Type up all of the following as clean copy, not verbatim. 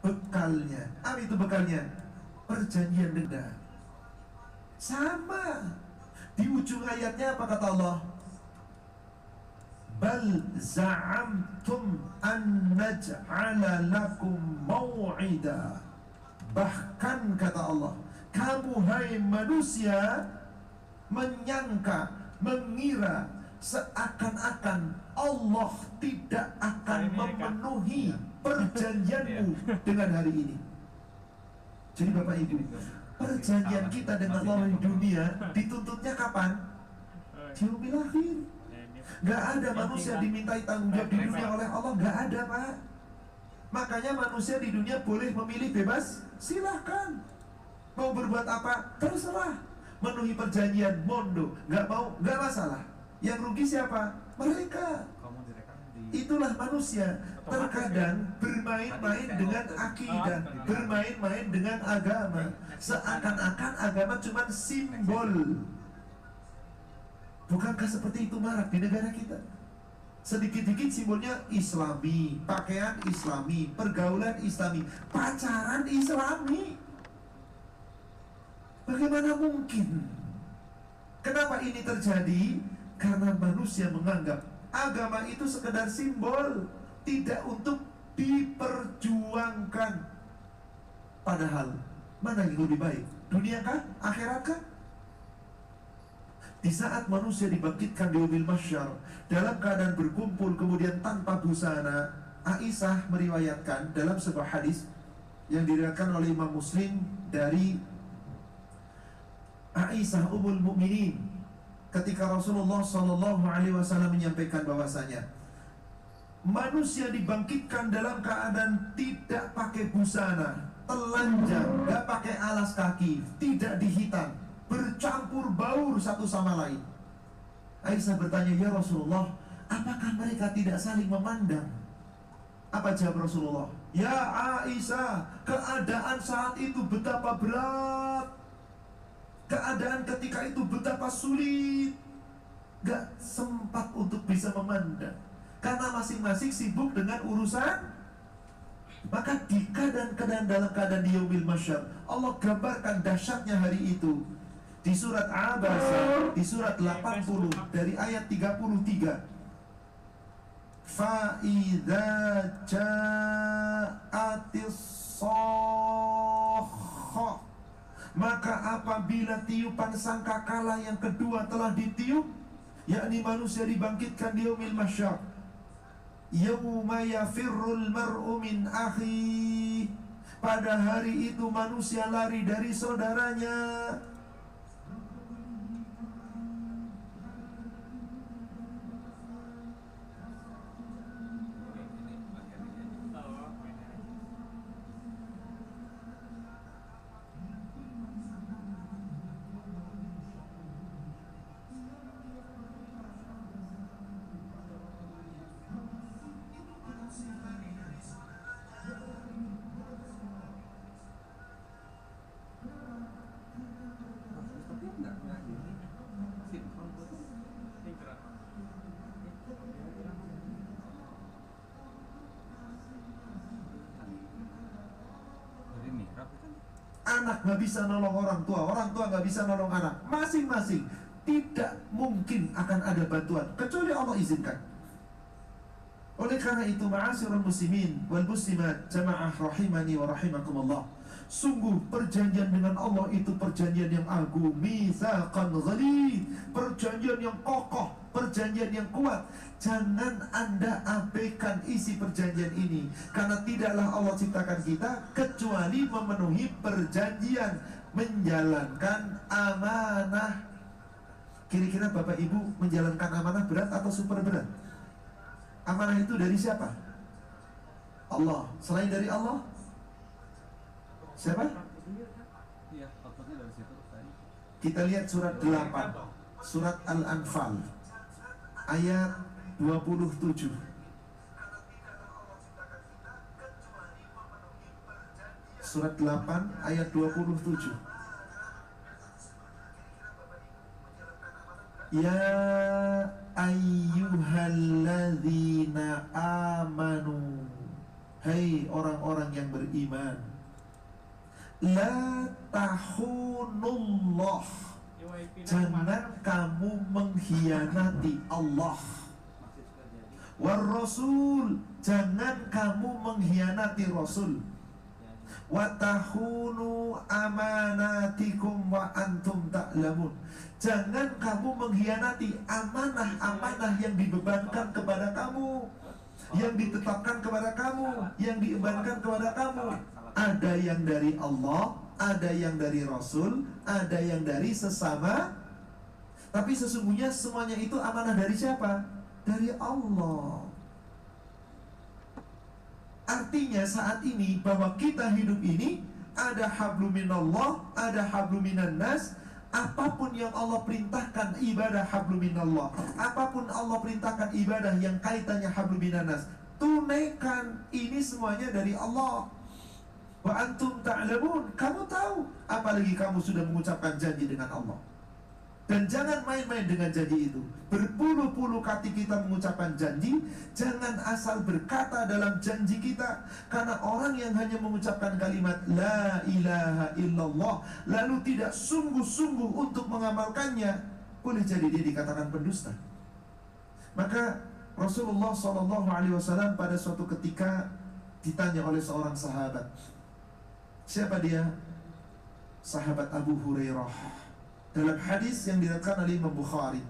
bekalnya. Apa itu bekalnya? Perjanjian denda. Sama. Di ujung ayatnya apa kata Allah? Bal za'amtum an naj'ala lakum maw'ida. Bahkan kata Allah, kamu hai manusia menyangka, mengira seakan-akan Allah tidak akan memenuhi perjanjianmu dengan hari ini. Jadi Bapak Ibu, perjanjian kita dengan Allah di dunia dituntutnya kapan? Di yaumil akhir. Gak ada manusia dimintai tanggung jawab di dunia oleh Allah, gak ada Pak. Makanya manusia di dunia boleh memilih bebas, silahkan. Mau berbuat apa, terserah. Memenuhi perjanjian, mondo, gak mau, gak masalah. Yang rugi siapa? Mereka. Itulah manusia. Terkadang bermain-main dengan akidah, bermain-main dengan agama. Seakan-akan agama cuma simbol. Bukankah seperti itu marak di negara kita? Sedikit-dikit simbolnya Islami, pakaian Islami, pergaulan Islami, pacaran Islami. Bagaimana mungkin? Kenapa ini terjadi? Karena manusia menganggap agama itu sekedar simbol, tidak untuk diperjuangkan. Padahal mana yang lebih baik? Dunia kah? Akhirat kah? Di saat manusia dibangkitkan di yaumil mahsyar dalam keadaan berkumpul kemudian tanpa busana, Aisyah meriwayatkan dalam sebuah hadis yang diriwayatkan oleh Imam Muslim dari Aisyah Ummul Mukminin, ketika Rasulullah SAW menyampaikan bahwasanya manusia dibangkitkan dalam keadaan tidak pakai busana, telanjang, gak pakai alas kaki, tidak dihitan, bercampur baur satu sama lain. Aisyah bertanya, ya Rasulullah, apakah mereka tidak saling memandang? Apa jawab Rasulullah? Ya Aisyah, keadaan saat itu betapa berat, keadaan ketika itu betapa sulit, gak sempat untuk bisa memandang, karena masing-masing sibuk dengan urusan. Maka di keadaan dalam keadaan di yaumil mahsyar, Allah gambarkan dahsyatnya hari itu di surat Abasa, di surat 80 dari ayat 33. Fa idza ja'atis shakhah, maka apabila tiupan sangkakala yang kedua telah ditiup, yakni manusia dibangkitkan di yaumil mahsyar, yauma yafirrul mar'u min akhi, pada hari itu manusia lari dari saudaranya. Anak gak bisa nolong orang tua gak bisa nolong anak. Masing-masing tidak mungkin akan ada bantuan kecuali Allah izinkan. Oleh karena itu, ma'asyiral muslimin wal muslimat jamaah rahimani wa rahimakumullah, sungguh perjanjian dengan Allah itu perjanjian yang agung, mitsaqan ghalidh, perjanjian yang kokoh, perjanjian yang kuat. Jangan Anda abaikan isi perjanjian ini, karena tidaklah Allah ciptakan kita kecuali memenuhi perjanjian, menjalankan amanah. Kira-kira Bapak Ibu menjalankan amanah berat atau super berat? Amanah itu dari siapa? Allah. Selain dari Allah, siapa? Kita lihat surat 8, surat Al-Anfal ayat 27. Surat 8 ayat 27. Ya ayyuhalladzina amanu, Hai orang-orang yang beriman, la tahunullah, jangan kamu mengkhianati Allah. War Rasul, jangan kamu mengkhianati Rasul. Wa tahunu amanatikum wa antum ta'lamun, jangan kamu mengkhianati amanah-amanah yang dibebankan kepada kamu, yang ditetapkan kepada kamu, yang dibebankan kepada kamu. Ada yang dari Allah, ada yang dari Rasul, ada yang dari sesama. Tapi sesungguhnya semuanya itu amanah dari siapa? Dari Allah. Artinya saat ini bahwa kita hidup ini ada hablum minallah, ada hablum minan nas. Apapun yang Allah perintahkan ibadah hablum minallah, apapun Allah perintahkan ibadah yang kaitannya hablum minan nas, tunaikan. Ini semuanya dari Allah. Wa antum ta'lamun, kamu tahu, apalagi kamu sudah mengucapkan janji dengan Allah. Dan jangan main-main dengan janji itu. Berpuluh-puluh kali kita mengucapkan janji, jangan asal berkata dalam janji kita. Karena orang yang hanya mengucapkan kalimat la ilaha illallah lalu tidak sungguh-sungguh untuk mengamalkannya, boleh jadi dia dikatakan pendusta. Maka Rasulullah SAW pada suatu ketika ditanya oleh seorang sahabat. Siapa dia? Sahabat Abu Hurairah. Dalam hadis yang diriwayatkan oleh Imam Bukhari,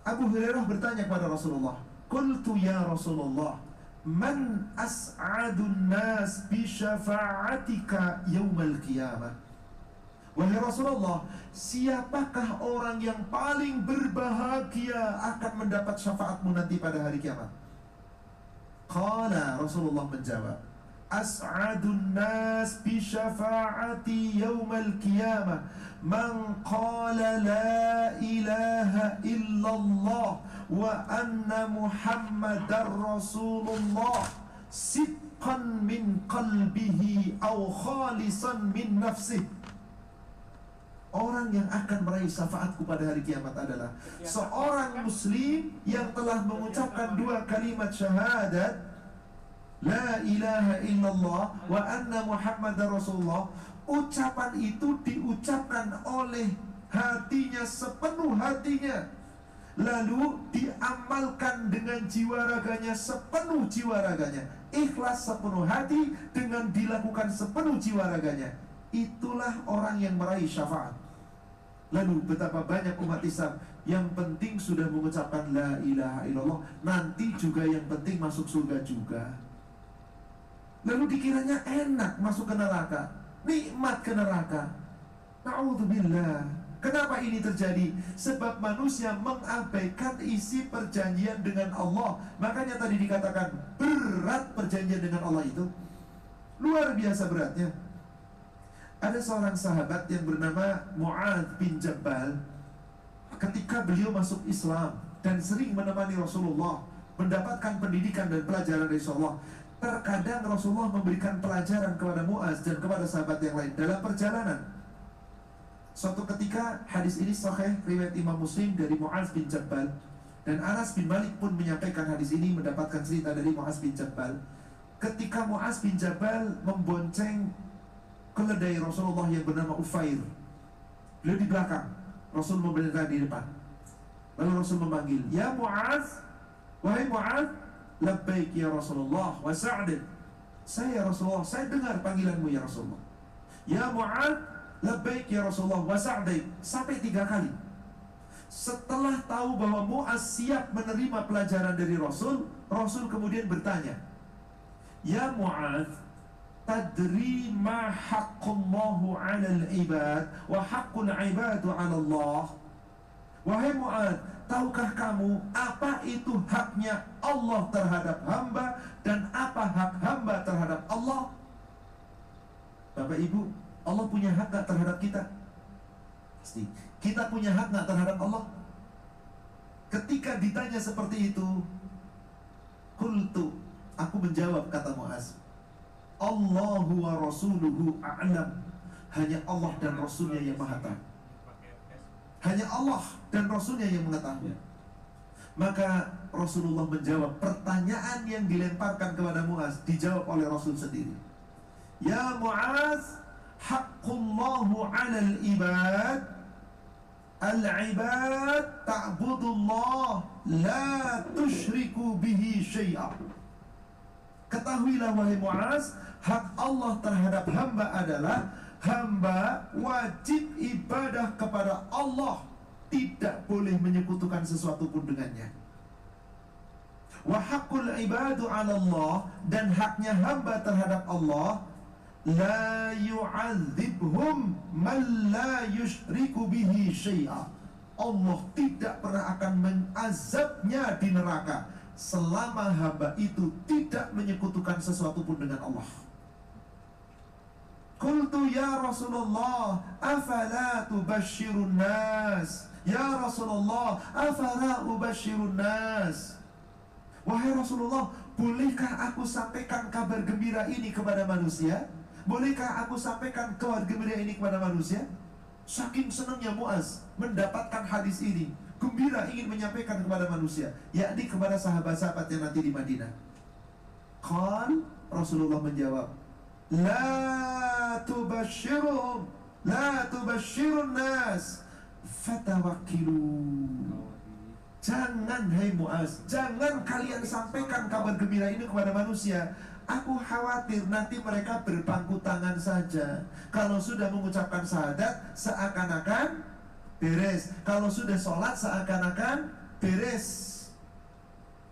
Abu Hurairah bertanya kepada Rasulullah, "Qultu ya Rasulullah, man as'adun nas bi syafa'atika yaumal qiyamah?" Wahai Rasulullah, siapakah orang yang paling berbahagia akan mendapat syafaatmu nanti pada hari kiamat? Qala, Rasulullah menjawab, as'adun nas bi syafa'ati yaumal qiyamah man qala la ilaha illallah wa anna muhammadar rasulullah sidqan min qalbihi aw khalisan min nafsih. Orang yang akan meraih syafaatku pada hari kiamat adalah seorang muslim yang telah mengucapkan dua kalimat syahadat, la ilaha illallah wa anna muhammadar rasulullah. Ucapan itu diucapkan oleh hatinya sepenuh hatinya, lalu diamalkan dengan jiwa raganya sepenuh jiwa raganya, ikhlas sepenuh hati dengan dilakukan sepenuh jiwa raganya. Itulah orang yang meraih syafaat. Lalu betapa banyak umat Islam yang penting sudah mengucapkan la ilaha illallah, nanti juga yang penting masuk surga juga. Lalu dikiranya enak masuk ke neraka, nikmat ke neraka. Na'udzubillah. Kenapa ini terjadi? Sebab manusia mengabaikan isi perjanjian dengan Allah. Makanya tadi dikatakan berat perjanjian dengan Allah itu. Luar biasa beratnya. Ada seorang sahabat yang bernama Mu'adz bin Jabal. Ketika beliau masuk Islam dan sering menemani Rasulullah, mendapatkan pendidikan dan pelajaran dari Rasulullah, terkadang Rasulullah memberikan pelajaran kepada Mu'adz dan kepada sahabat yang lain dalam perjalanan. Suatu ketika, hadis ini sahih riwayat Imam Muslim dari Mu'adz bin Jabal, dan Anas bin Malik pun menyampaikan hadis ini mendapatkan cerita dari Mu'adz bin Jabal. Ketika Mu'adz bin Jabal membonceng keledai Rasulullah yang bernama Ufair, beliau di belakang, Rasul memerintah di depan. Lalu Rasul memanggil, ya Mu'adz, wahai Mu'adz, labbaik ya Rasulullah wa sa'dik. Saya Rasulullah, saya dengar panggilanmu ya Rasulullah. Ya Mu'adz, labbaik ya Rasulullah wa sa'dik, sampai 3 kali. Setelah tahu bahwa Mu'adz siap menerima pelajaran dari Rasul, Rasul kemudian bertanya, ya Mu'adz, tadri ma haqqullahu 'alal ibad wa haqqul ibadu 'ala Allah? Wahai Mu'adz, tahukah kamu apa itu haknya Allah terhadap hamba dan apa hak hamba terhadap Allah? Bapak Ibu, Allah punya hak gak terhadap kita? Pasti. Kita punya hak gak terhadap Allah? Ketika ditanya seperti itu, qultu, aku menjawab, kata Mu'adz, Allahu wa rasuluhu a'lam. Hanya Allah dan Rasulnya yang maha tahu. Hanya Allah dan Rasulnya yang mengetahui. Maka Rasulullah menjawab pertanyaan yang dilemparkan kepada Muaz, dijawab oleh Rasul sendiri. Ya Muaz, haqqullahu 'alal ibad, al-ibad ta'budullah la tusyriku bihi syai'a. Ketahuilah wahai Muaz, hak Allah terhadap hamba adalah hamba wajib ibadah kepada Allah, tidak boleh menyekutukan sesuatu pun dengannya. Wa haqqul ibadu 'ala Allah, dan haknya hamba terhadap Allah, la yu'adzibhum man la yusyriku bihi syai'a. Allah tidak pernah akan mengazabnya di neraka selama hamba itu tidak menyekutukan sesuatu pun dengan Allah. Qultu ya Rasulullah, afala tubashshirun nas? Ya Rasulullah, afala ubashshirun nas? Wahai Rasulullah, bolehkah aku sampaikan kabar gembira ini kepada manusia? Bolehkah aku sampaikan kabar gembira ini kepada manusia? Saking senangnya Muaz mendapatkan hadis ini, gembira ingin menyampaikan kepada manusia, yakni kepada sahabat-sahabat yang nanti di Madinah. Qal, Rasulullah menjawab, la tubashshirhum, la tubashshirun nas, fatawakkilu. Jangan, hai Muaz, jangan kalian sampaikan kabar gembira ini kepada manusia. Aku khawatir nanti mereka berpangku tangan saja. Kalau sudah mengucapkan syahadat, seakan-akan beres. Kalau sudah sholat, seakan-akan beres.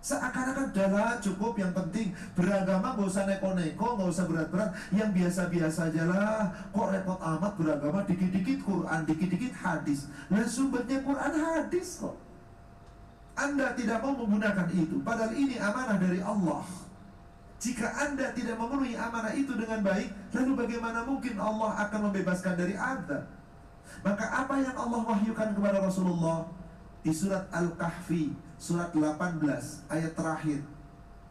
Seakan-akan adalah cukup, yang penting beragama, gak usah neko-neko, gak usah berat-berat, yang biasa-biasa aja lah. Kok repot amat beragama, dikit-dikit Quran, dikit-dikit hadis. Nah sumbernya Quran hadis kok. Anda tidak mau menggunakan itu, padahal ini amanah dari Allah. Jika Anda tidak memenuhi amanah itu dengan baik, lalu bagaimana mungkin Allah akan membebaskan dari azab? Maka apa yang Allah wahyukan kepada Rasulullah di surat Al-Kahfi, surat 18, ayat terakhir,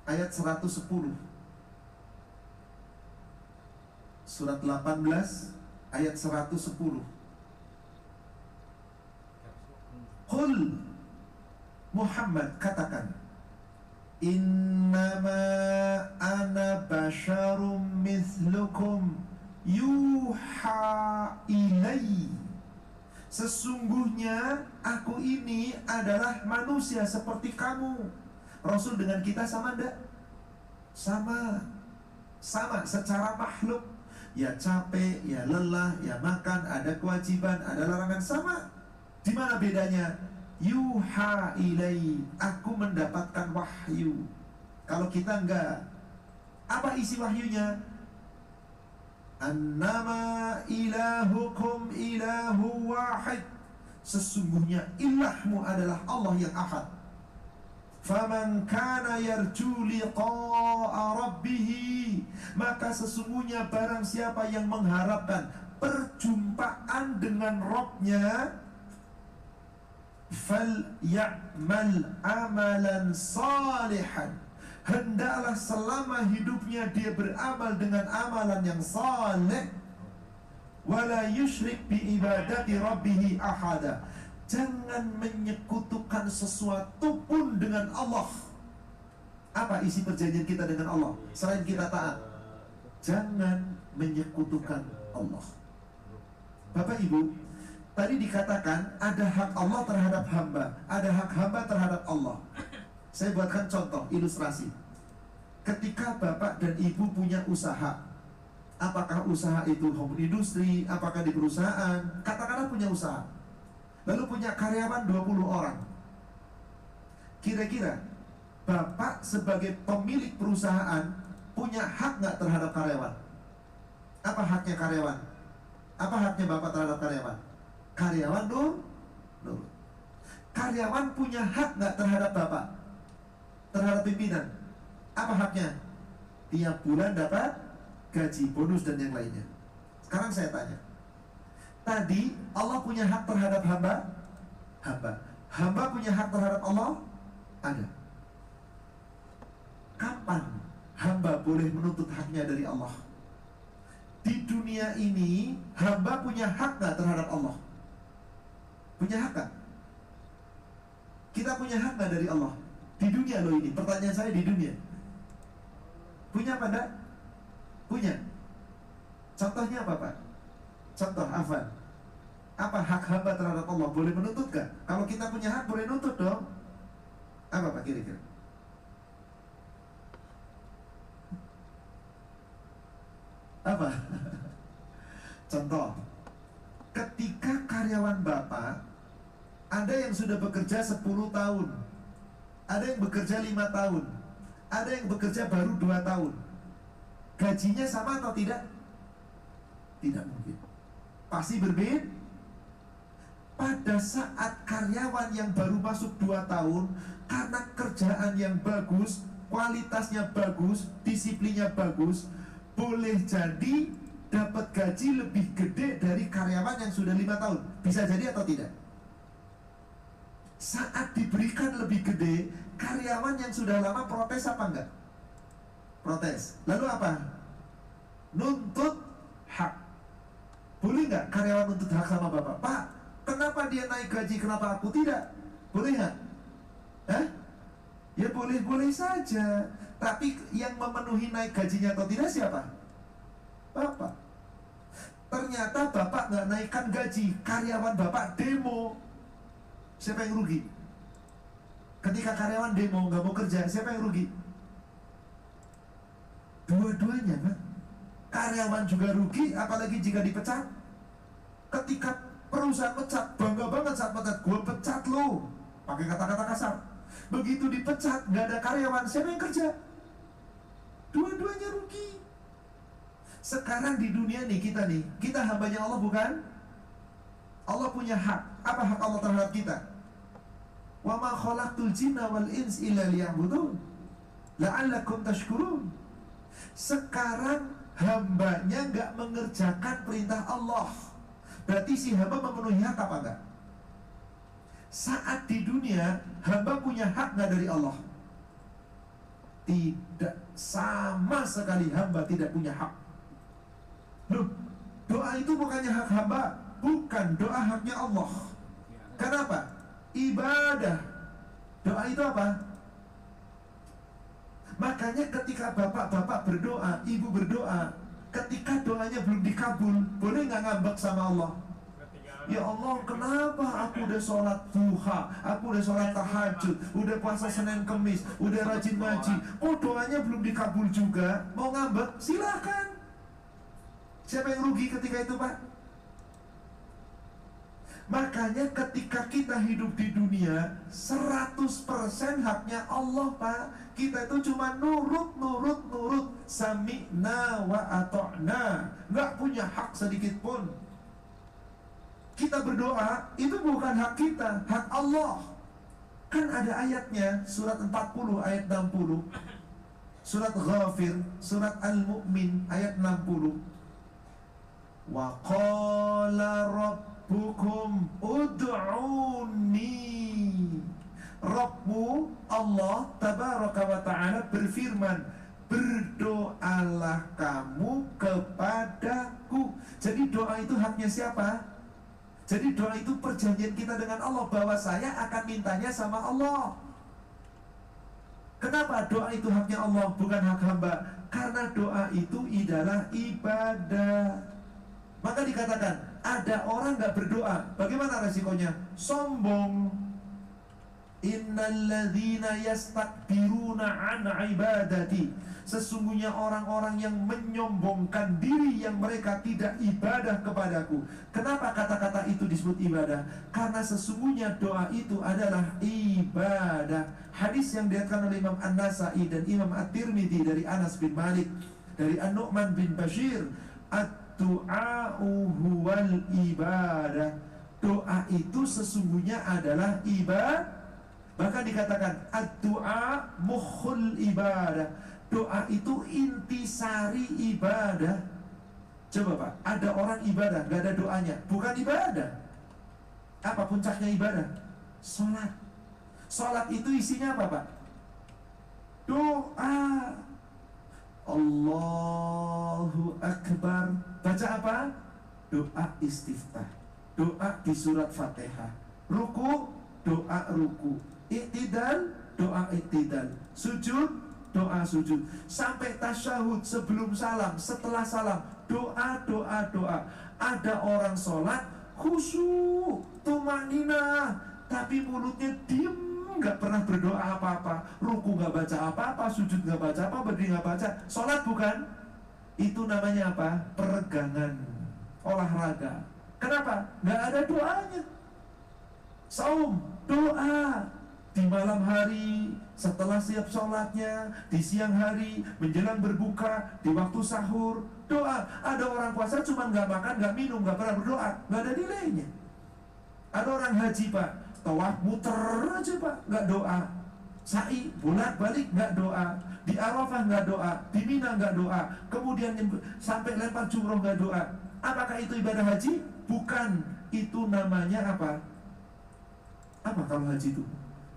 ayat 110. Surat 18, ayat 110. Qul, Muhammad, katakan, innama ana basyarum mithlukum yuha ilai. Sesungguhnya aku ini adalah manusia seperti kamu. Rasul dengan kita sama enggak? Sama. Sama secara makhluk. Ya capek, ya lelah, ya makan, ada kewajiban, ada larangan, sama. Di mana bedanya? Yuha ilai, aku mendapatkan wahyu. Kalau kita enggak. Apa isi wahyunya? Annama ilahukum ilahu wahid. Sesungguhnya ilahmu adalah Allah yang ahad. Faman kana yarju liqa'a rabbih, maka sesungguhnya barang siapa yang mengharapkan perjumpaan dengan Rabb-nya, falyamal amalan salihan, hendaklah selama hidupnya dia beramal dengan amalan yang saleh. Wala yusyrik bi ibadati rabbih ahada, jangan menyekutukan sesuatu pun dengan Allah. Apa isi perjanjian kita dengan Allah selain kita taat? Jangan menyekutukan Allah. Bapak Ibu, tadi dikatakan ada hak Allah terhadap hamba, ada hak hamba terhadap Allah. Saya buatkan contoh ilustrasi. Ketika bapak dan ibu punya usaha, apakah usaha itu home industry, apakah di perusahaan, katakanlah punya usaha, lalu punya karyawan 20 orang. Kira-kira bapak sebagai pemilik perusahaan punya hak nggak terhadap karyawan? Apa haknya karyawan? Apa haknya bapak terhadap karyawan? Karyawan nurut. Karyawan punya hak nggak terhadap bapak? Terhadap pimpinan? Apa haknya? Tiap bulan dapat gaji, bonus, dan yang lainnya. Sekarang saya tanya, tadi Allah punya hak terhadap hamba? Hamba punya hak terhadap Allah? Ada. Kapan hamba boleh menuntut haknya dari Allah? Di dunia ini hamba punya hak nggak terhadap Allah? Punya hak kan? Kita punya hak nggak dari Allah? Di dunia loh ini, pertanyaan saya di dunia. Punya apa enggak? Punya. Contohnya apa Pak? Contoh, Afan. Apa hak hamba terhadap Allah? Boleh menuntut gak? Kalau kita punya hak boleh nuntut dong. Apa Pak kira-kira? Apa? Contoh, ketika karyawan Bapak, ada yang sudah bekerja 10 tahun, ada yang bekerja 5 tahun, ada yang bekerja baru 2 tahun. Gajinya sama atau tidak? Tidak mungkin. Pasti berbeda. Pada saat karyawan yang baru masuk 2 tahun, karena kerjaan yang bagus, kualitasnya bagus, disiplinnya bagus, boleh jadi dapat gaji lebih gede dari karyawan yang sudah 5 tahun. Bisa jadi atau tidak? Saat diberikan lebih gede, karyawan yang sudah lama protes apa enggak? Protes. Lalu apa? Nuntut hak. Boleh nggak karyawan nuntut hak sama Bapak? Pak, kenapa dia naik gaji, kenapa aku tidak? Boleh nggak? Ya boleh-boleh saja. Tapi yang memenuhi naik gajinya atau tidak siapa? Bapak. Ternyata Bapak nggak naikkan gaji, karyawan Bapak demo. Siapa yang rugi? Ketika karyawan demo nggak mau kerja, siapa yang rugi? Dua-duanya, Pak. Karyawan juga rugi, apalagi jika dipecat. Ketika perusahaan pecat, bangga banget saat pecat, gue pecat lo, pakai kata-kata kasar. Begitu dipecat, nggak ada karyawan, siapa yang kerja? Dua-duanya rugi. Sekarang di dunia nih, kita hambanya Allah bukan? Allah punya hak. Apa hak Allah terhadap kita? Wa ma khalaqtul jinna wal ins illa liya'budun la'allakum tashkurun. Sekarang hambanya nggak mengerjakan perintah Allah, berarti si hamba memenuhi hak apa enggak? Saat di dunia, hamba punya hak nggak dari Allah? Tidak, sama sekali hamba tidak punya hak. Loh, doa itu bukannya hak hamba? Bukan, doa haknya Allah. Kenapa? Ibadah. Doa itu apa? Makanya ketika bapak-bapak berdoa, ibu berdoa, ketika doanya belum dikabul, boleh nggak ngambek sama Allah? Ya Allah, kenapa aku udah sholat duha, aku udah sholat tahajud, udah puasa Senin Kemis, udah rajin ngaji, oh doanya belum dikabul juga, mau ngambek? Silakan. Siapa yang rugi ketika itu, Pak? Makanya ketika kita hidup di dunia 100% haknya Allah, Pak. Kita itu cuma nurut. Sami'na wa ato'na. Nggak punya hak sedikit pun. Kita berdoa, itu bukan hak kita, hak Allah. Kan ada ayatnya, surat 40 ayat 60, surat Ghafir, surat Al-Mu'min ayat 60. Wa qala rabbukum ud'uni. Rabbmu Allah tabaraka wa ta'ala berfirman, berdoalah kamu kepadaku. Jadi doa itu haknya siapa? Jadi doa itu perjanjian kita dengan Allah, bahwa saya akan mintanya sama Allah. Kenapa doa itu haknya Allah, bukan hak hamba? Karena doa itu adalah ibadah. Maka dikatakan, ada orang gak berdoa, bagaimana resikonya? Sombong. Innalladzina yastakbiruna an ibadati. Sesungguhnya orang-orang yang menyombongkan diri, yang mereka tidak ibadah kepadaku. Kenapa kata-kata itu disebut ibadah? Karena sesungguhnya doa itu adalah ibadah. Hadis yang diriwayatkan oleh Imam An-Nasa'i dan Imam At-Tirmidzi dari Anas bin Malik, dari An-Nu'man bin Bashir, ad-du'a'u huwal ibadah. Doa itu sesungguhnya adalah ibadah. Bahkan dikatakan ad-du'a mukhul ibadah. Doa itu intisari ibadah. Coba Pak, ada orang ibadah gak ada doanya, bukan ibadah. Apa puncaknya ibadah? Sholat. Sholat itu isinya apa Pak? Doa. Allahu Akbar. Baca apa? Doa istiftah. Doa di surat Fatihah. Ruku, doa ruku. Iktidal, doa iktidal. Sujud, doa sujud. Sampai tasyahud, sebelum salam, setelah salam, doa, doa, doa. Ada orang sholat khusyuk, tumanina, tapi mulutnya diem, nggak pernah berdoa apa-apa, ruku nggak baca apa-apa, sujud nggak baca apa, berdiri nggak baca. Sholat bukan? Itu namanya apa? Peregangan, olahraga. Kenapa? Nggak ada doanya. Saum, doa di malam hari, setelah siap sholatnya, di siang hari, menjelang berbuka, di waktu sahur, doa. Ada orang puasa cuma nggak makan, nggak minum, nggak pernah berdoa, nggak ada nilainya. Ada orang haji pak, tawaf muter aja pak, nggak doa. Sa'i bolak balik nggak doa. Di Arafah nggak doa, di Mina nggak doa. Kemudian sampai lempar jumroh nggak doa. Apakah itu ibadah haji? Bukan. Itu namanya apa? Apa kalau haji itu?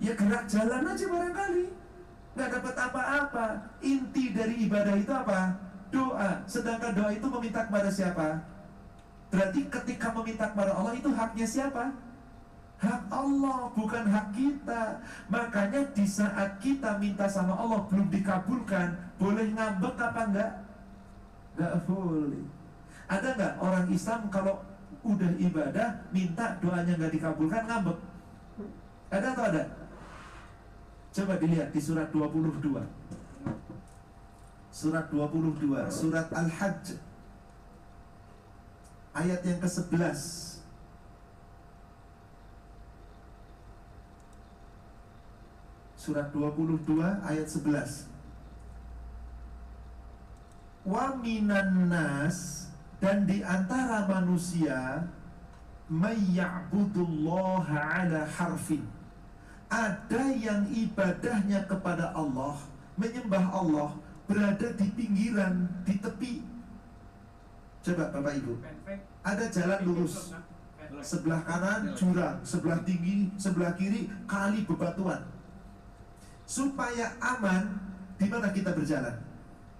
Ya gerak jalan aja barangkali, nggak dapat apa-apa. Inti dari ibadah itu apa? Doa. Sedangkan doa itu meminta kepada siapa? Berarti ketika meminta kepada Allah itu haknya siapa? Hak Allah, bukan hak kita. Makanya di saat kita minta sama Allah belum dikabulkan, boleh ngambek apa enggak? Enggak boleh. Ada enggak orang Islam kalau udah ibadah minta doanya enggak dikabulkan ngambek? Ada atau ada? Coba dilihat di surat 22. Surat 22, surat Al-Hajj, ayat yang ke-11. Surat 22 ayat 11. Wa minan nas, dan di antara manusia, may ya'budullaha ala harfin. Ada yang ibadahnya kepada Allah, menyembah Allah, berada di pinggiran, di tepi. Coba Bapak Ibu, ada jalan lurus, sebelah kanan jurang, sebelah tinggi, sebelah kiri kali bebatuan. Supaya aman, di mana kita berjalan?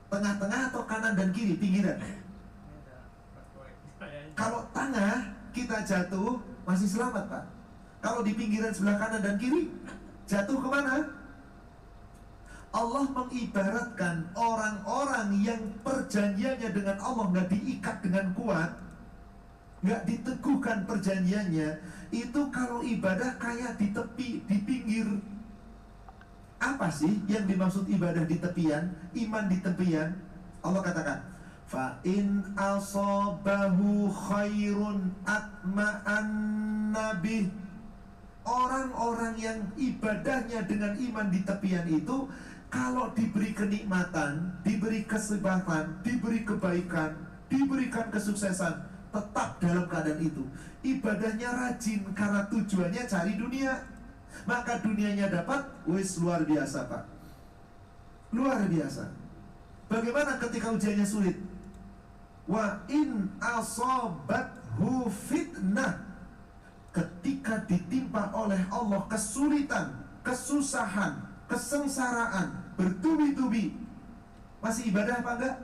Tengah-tengah atau kanan dan kiri, pinggiran? Kalau tengah, kita jatuh, masih selamat Pak. Kalau di pinggiran sebelah kanan dan kiri, jatuh kemana? Allah mengibaratkan orang-orang yang perjanjiannya dengan Allah nggak diikat dengan kuat, nggak diteguhkan perjanjiannya, itu kalau ibadah kayak di tepi, di pinggir. Apa sih yang dimaksud ibadah di tepian, iman di tepian? Allah katakan, fa in asabahu khairun atma'anna bih. Orang-orang yang ibadahnya dengan iman di tepian itu, kalau diberi kenikmatan, diberi kesempatan, diberi kebaikan, diberikan kesuksesan, tetap dalam keadaan itu. Ibadahnya rajin karena tujuannya cari dunia. Maka dunianya dapat, wis luar biasa Pak. Luar biasa. Bagaimana ketika ujiannya sulit? Wa in asabathu fitnah. Ketika ditimpa oleh Allah kesulitan, kesusahan, kesengsaraan, bertubi-tubi, masih ibadah apa enggak?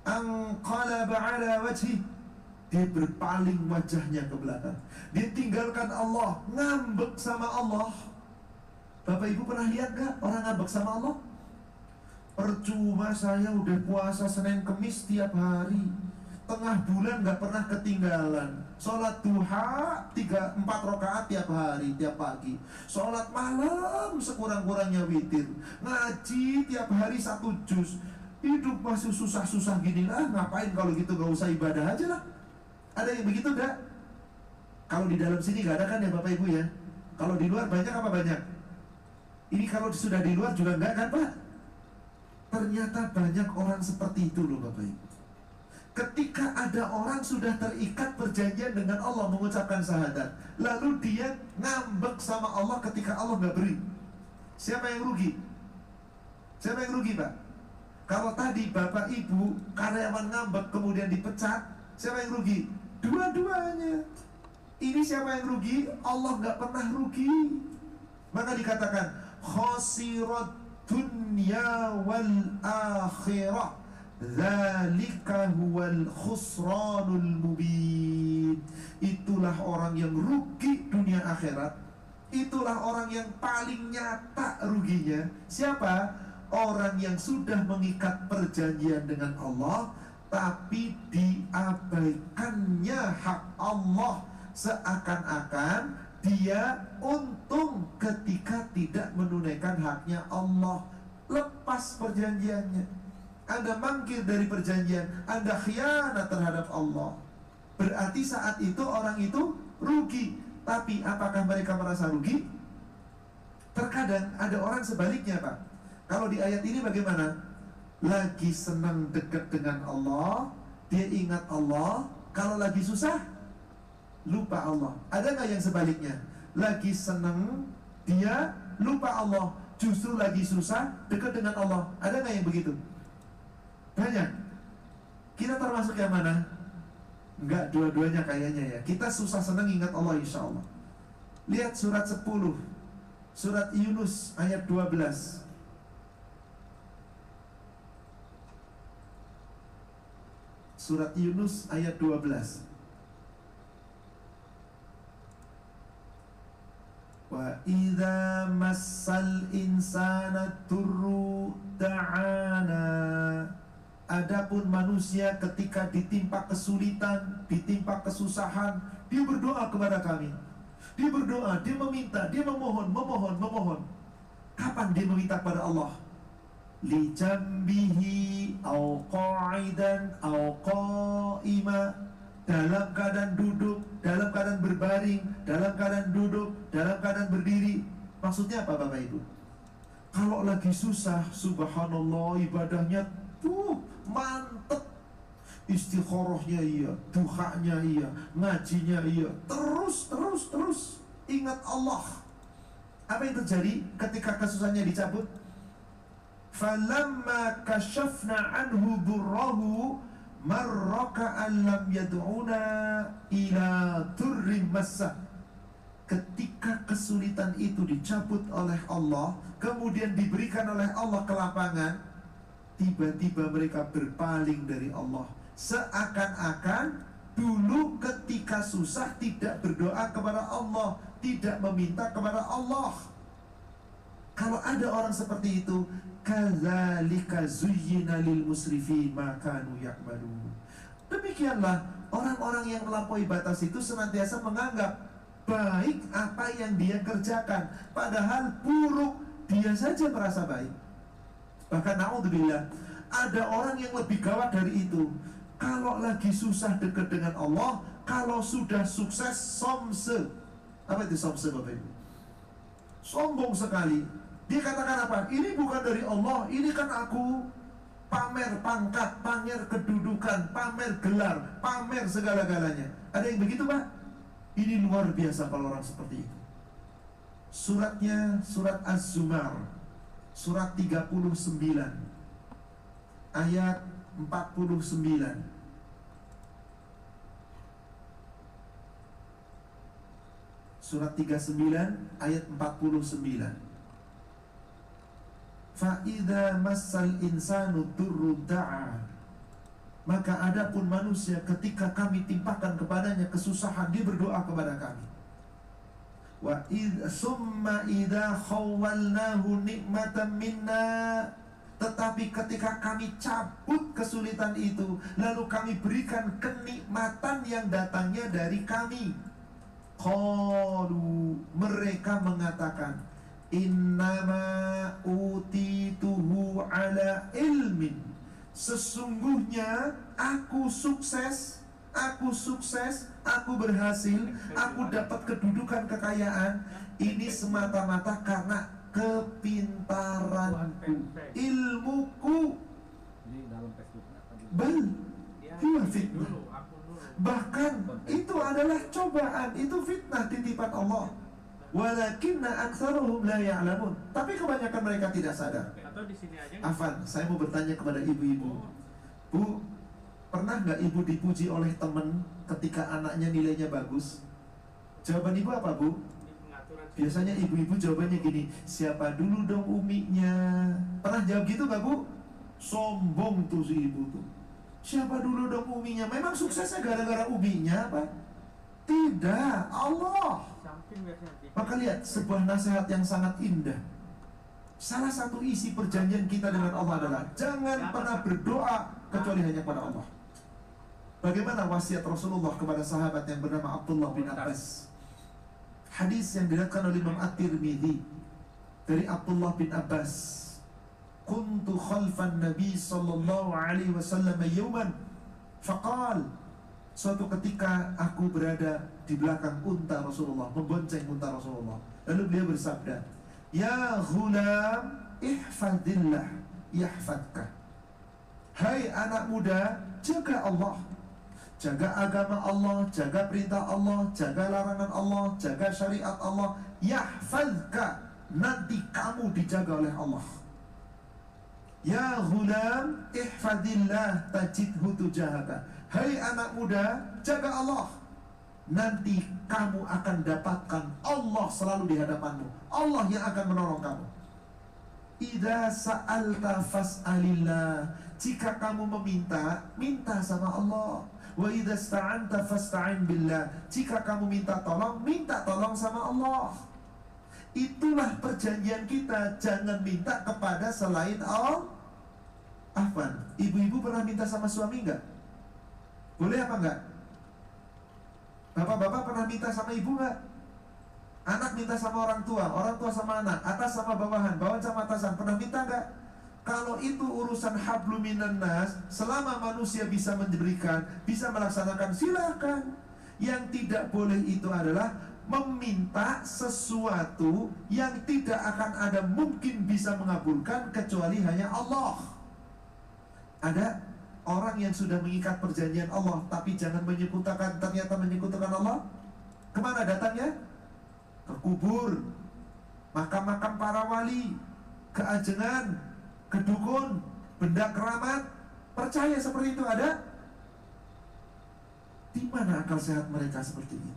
Anqalaba ala wajhi, dia berpaling wajahnya ke belakang, dia tinggalkan Allah, ngambek sama Allah. Bapak Ibu pernah lihat gak orang ngambek sama Allah? Percuma saya udah puasa Senin Kemis tiap hari, tengah bulan gak pernah ketinggalan. Sholat duha 3-4 rakaat tiap hari, tiap pagi. Sholat malam sekurang-kurangnya witir. Ngaji tiap hari 1 juz. Hidup masih susah-susah gini lah, ngapain kalau gitu, gak usah ibadah aja lah. Ada yang begitu enggak? Kalau di dalam sini enggak ada kan ya Bapak Ibu ya? Kalau di luar banyak apa banyak? Ini kalau sudah di luar juga enggak kan Pak? Ternyata banyak orang seperti itu loh Bapak Ibu. Ketika ada orang sudah terikat perjanjian dengan Allah, mengucapkan syahadat, lalu dia ngambek sama Allah ketika Allah nggak beri. Siapa yang rugi? Siapa yang rugi Pak? Kalau tadi Bapak Ibu karyawan ngambek kemudian dipecat, siapa yang rugi? Dua-duanya. Ini siapa yang rugi? Allah nggak pernah rugi. Maka dikatakan khosirat dunya wal akhirah, dzalika huwal khusranul mubin. Itulah orang yang rugi dunia akhirat. Itulah orang yang paling nyata ruginya. Siapa? Orang yang sudah mengikat perjanjian dengan Allah, tapi diabaikannya hak Allah, seakan-akan dia untung ketika tidak menunaikan haknya Allah. Lepas perjanjiannya, Anda mangkir dari perjanjian, Anda khianat terhadap Allah. Berarti saat itu orang itu rugi. Tapi apakah mereka merasa rugi? Terkadang ada orang sebaliknya, Pak. Kalau di ayat ini bagaimana? Lagi senang dekat dengan Allah, dia ingat Allah. Kalau lagi susah, lupa Allah. Ada nggak yang sebaliknya? Lagi senang, dia lupa Allah. Justru lagi susah, dekat dengan Allah. Ada nggak yang begitu? Banyak. Kita termasuk yang mana? Enggak, dua-duanya kayaknya ya. Kita susah senang ingat Allah insya Allah. Lihat surat 10, surat Yunus ayat 12. Surat Yunus ayat 12. Wa idza massal insana turru da'ana. Adapun manusia ketika ditimpa kesulitan, ditimpa kesusahan, dia berdoa kepada kami. Dia berdoa, dia meminta, dia memohon. Kapan dia meminta kepada Allah? Li jambihi au qa'idan au qa'ima, dalam keadaan duduk, dalam keadaan berbaring, dalam keadaan duduk, dalam keadaan berdiri. Maksudnya apa Bapak Ibu? Kalau lagi susah, subhanallah, ibadahnya tuh mantep, istikharahnya iya, duhanya iya, ngajinya iya, terus ingat Allah. Apa yang terjadi ketika kesusahannya dicabut? Falamma kashafna anhu durrahu marraka an lam yad'una ila turrim massah. Ketika kesulitan itu dicabut oleh Allah, kemudian diberikan oleh Allah kelapangan, tiba-tiba mereka berpaling dari Allah. Seakan-akan dulu ketika susah tidak berdoa kepada Allah, tidak meminta kepada Allah. Kalau ada orang seperti itu, kadzalika zuyyina lil musrifin ma kanu ya'malun. Demikianlah orang-orang yang melampaui batas itu senantiasa menganggap baik apa yang dia kerjakan, padahal buruk dia saja merasa baik. Bahkan naudzubillah, ada orang yang lebih gawat dari itu. Kalau lagi susah dekat dengan Allah, kalau sudah sukses somse. Apa itu somse Bapak Ibu? Sombong sekali. Dia katakan apa? Ini bukan dari Allah, ini kan aku pamer pangkat, pamer kedudukan, pamer gelar, pamer segala-galanya. Ada yang begitu Pak? Ini luar biasa kalau orang seperti itu. Suratnya surat Az-Zumar, surat 39 ayat 49. Surat 39 ayat 49. Fa'idha massal insanu durru da'a. Maka adapun manusia ketika kami timpakan kepadanya kesusahan, dia berdoa kepada kami. Wa summa idza khawwalnahu nikmatan minna. Tetapi ketika kami cabut kesulitan itu, lalu kami berikan kenikmatan yang datangnya dari kami. Qalu, mereka mengatakan, innama utituhu ala ilmin. Sesungguhnya aku sukses, aku berhasil, aku dapat kedudukan, kekayaan. Ini semata-mata karena kepintaranku, ilmuku. Bal huwa fitnah. Bahkan itu adalah cobaan, itu fitnah, titipan Allah. Walakinna aktsaruhum la ya'lamun. Tapi kebanyakan mereka tidak sadar. Atau di sini aja. Afan, saya mau bertanya kepada ibu-ibu. Bu, pernah nggak ibu dipuji oleh teman ketika anaknya nilainya bagus? Jawaban ibu apa, Bu? Biasanya ibu-ibu jawabannya gini, siapa dulu dong uminya? Pernah jawab gitu nggak, Bu? Sombong tuh si ibu tuh. Siapa dulu dong uminya? Memang suksesnya gara-gara uminya apa? Tidak, Allah. Maka lihat sebuah nasihat yang sangat indah. Salah satu isi perjanjian kita dengan Allah adalah jangan pernah berdoa kecuali hanya kepada Allah. Bagaimana wasiat Rasulullah kepada sahabat yang bernama Abdullah bin Abbas? Hadis yang diriwayatkan oleh Imam At-Tirmidzi dari Abdullah bin Abbas, kuntu khalfan Nabi sallallahu alaihi wasallam yawman faqal, suatu ketika aku berada di belakang unta Rasulullah, membonceng unta Rasulullah. Lalu beliau bersabda, ya ghulam ihfadillah yahfadka. Hai anak muda, jaga Allah, jaga agama Allah, jaga perintah Allah, jaga larangan Allah, jaga syariat Allah. Yahfadka, nanti kamu dijaga oleh Allah. Ya ghulam ihfadillah tajidhu tujahaka. Hai anak muda, jaga Allah, nanti kamu akan dapatkan Allah selalu di hadapanmu. Allah yang akan menolong kamu. Idza sa'alta fas'alillah, jika kamu meminta, minta sama Allah. Wa idza sta'anta fasta'in billah, jika kamu minta tolong sama Allah. Itulah perjanjian kita, jangan minta kepada selain Allah. Afwan, ibu-ibu pernah minta sama suami enggak? Boleh apa enggak? Bapak-bapak pernah minta sama ibu enggak? Anak minta sama orang tua sama anak, atas sama bawahan, bawahan sama atasan, pernah minta enggak? Kalau itu urusan hablum minan nas, selama manusia bisa memberikan, bisa melaksanakan, silakan. Yang tidak boleh itu adalah meminta sesuatu yang tidak akan ada mungkin bisa mengabulkan kecuali hanya Allah. Ada orang yang sudah mengikat perjanjian Allah, tapi jangan menyekutukan, ternyata menyekutukan Allah. Kemana datangnya? Ke kubur, makam-makam para wali, ke ajengan, ke dukun, benda keramat. Percaya seperti itu ada? Di mana akal sehat mereka seperti itu?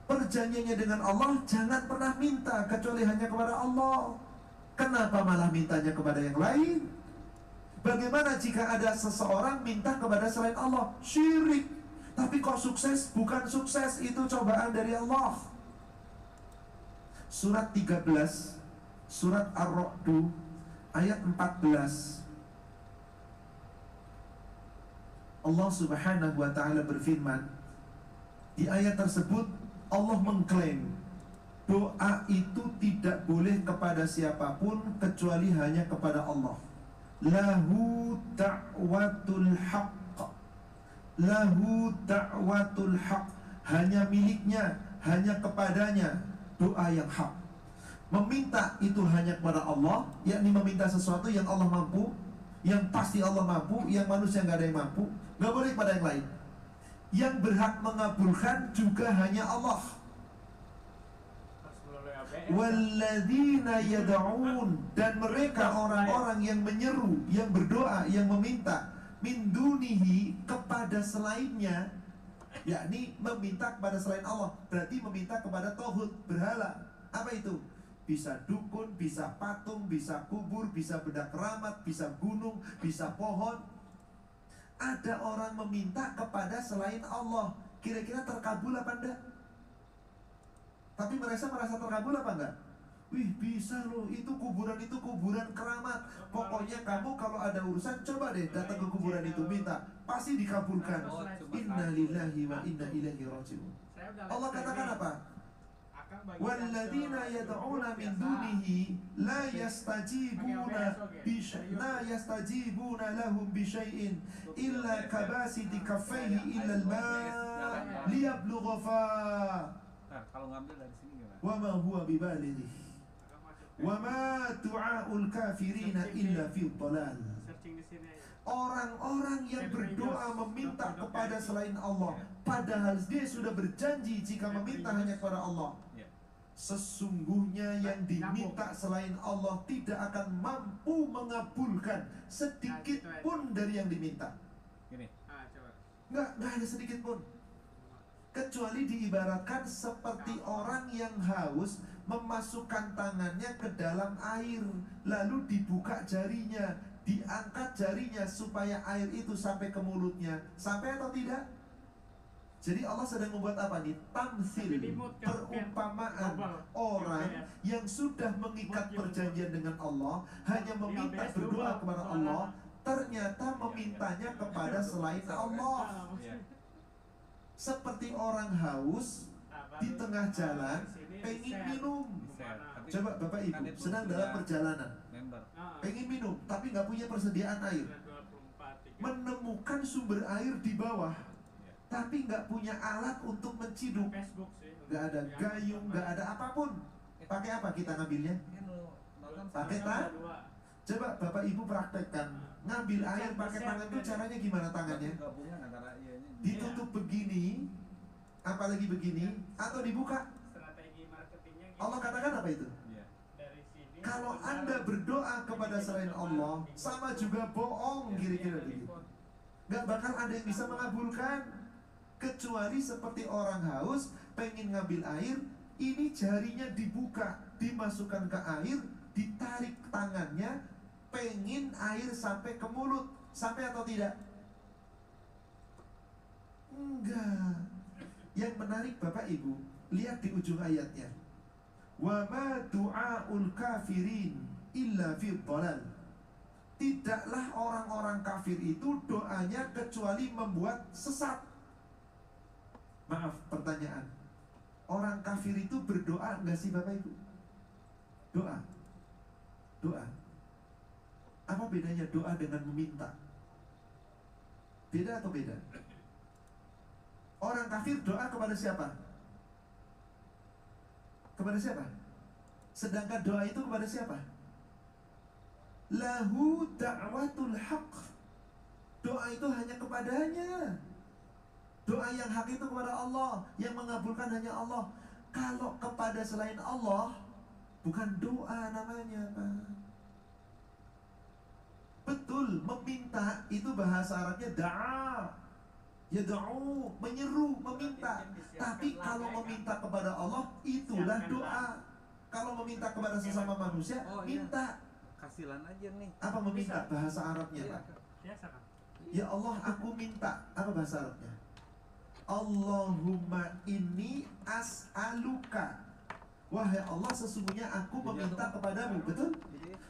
Perjanjiannya dengan Allah, jangan pernah minta kecuali hanya kepada Allah. Kenapa malah mintanya kepada yang lain? Bagaimana jika ada seseorang minta kepada selain Allah? Syirik. Tapi kok sukses? Bukan sukses, itu cobaan dari Allah. Surat 13, surat Ar-Ra'd ayat 14. Allah Subhanahu wa ta'ala berfirman, di ayat tersebut Allah mengklaim doa itu tidak boleh kepada siapapun kecuali hanya kepada Allah. Lahu da'watul haqq, lahu da'watul haqq, hanya miliknya, hanya kepadanya doa yang hak. Meminta itu hanya kepada Allah, yakni meminta sesuatu yang Allah mampu, yang pasti Allah mampu, yang manusia nggak ada yang mampu, nggak boleh kepada yang lain. Yang berhak mengabulkan juga hanya Allah. Walladzina yad'un, dan mereka orang-orang yang menyeru, yang berdoa, yang meminta min dunihi, kepada selainnya, yakni meminta kepada selain Allah, berarti meminta kepada tauhid, berhala. Apa itu? Bisa dukun, bisa patung, bisa kubur, bisa benda keramat, bisa gunung, bisa pohon. Ada orang meminta kepada selain Allah, kira-kira terkabul apa enggak? Tapi mereka merasa terkabul apa enggak? Wih, bisa loh, itu kuburan keramat. Pokoknya kamu kalau ada urusan, coba deh datang ke kuburan itu, minta, pasti dikabulkan. Inna lillahi wa inna ilaihi raji'un. Allah katakan apa? Walladzina yad'una min dunihi la yastajibuna lahum bisyai'in illa kabasiti kaffaihi illa al-ma' liyablugha fa. Kalau ngambil dari sini gimana? Wa ma huwa bibalighi wa ma du'aul kafirina illa fi dhalal. Orang-orang yang berdoa meminta kepada selain Allah, padahal dia sudah berjanji jika meminta hanya kepada Allah, sesungguhnya yang diminta selain Allah tidak akan mampu mengabulkan sedikit pun dari yang diminta. Nggak ada sedikit pun. Kecuali diibaratkan seperti orang yang haus memasukkan tangannya ke dalam air, lalu dibuka jarinya, diangkat jarinya supaya air itu sampai ke mulutnya. Sampai atau tidak? Jadi Allah sedang membuat apa nih? Tamsil, perumpamaan orang yang sudah mengikat perjanjian dengan Allah, hanya meminta berdoa kepada Allah, ternyata memintanya kepada selain Allah. Seperti orang haus di tengah jalan, pengen minum. Coba Bapak Ibu sedang dalam perjalanan, pengen minum tapi nggak punya persediaan air, menemukan sumber air di bawah, tapi nggak punya alat untuk menciduk, nggak ada gayung, nggak ada apapun. Pakai apa kita ngambilnya? Pakai tangan. Coba Bapak Ibu praktekkan, ngambil air pakai tangan itu caranya gimana tangannya? Ditutup begini, apalagi begini, atau dibuka? Allah katakan apa itu? Kalau Anda berdoa kepada selain Allah, sama juga bohong, kira-kira begitu. Gak bakal ada yang bisa mengabulkan, kecuali seperti orang haus pengen ngambil air, ini jarinya dibuka, dimasukkan ke air, ditarik tangannya, pengen air sampai ke mulut. Sampai atau tidak? Enggak. Yang menarik Bapak Ibu, lihat di ujung ayatnya, wa ma du'aul kafirin illa fi dhalal. Tidaklah orang-orang kafir itu doanya kecuali membuat sesat. Maaf, pertanyaan, orang kafir itu berdoa enggak sih Bapak Ibu? Doa. Apa bedanya doa dengan meminta? Beda atau beda? Orang kafir doa kepada siapa? Kepada siapa? Sedangkan doa itu kepada siapa? Lahu da'watul haq. Doa itu hanya kepadanya. Doa yang hak itu kepada Allah, yang mengabulkan hanya Allah. Kalau kepada selain Allah, bukan doa namanya, Pak. Betul, meminta itu bahasa Arabnya da'a, yad'u, menyeru, meminta. Tapi kalau meminta kepada Allah, itulah doa. Kalau meminta kepada sesama manusia, minta. Kasilan aja nih. Apa meminta bahasa Arabnya, Pak? Ya Allah, aku minta. Apa bahasa Arabnya? Allahumma inni as'aluka. Wahai Allah, sesungguhnya aku meminta kepadamu. Betul?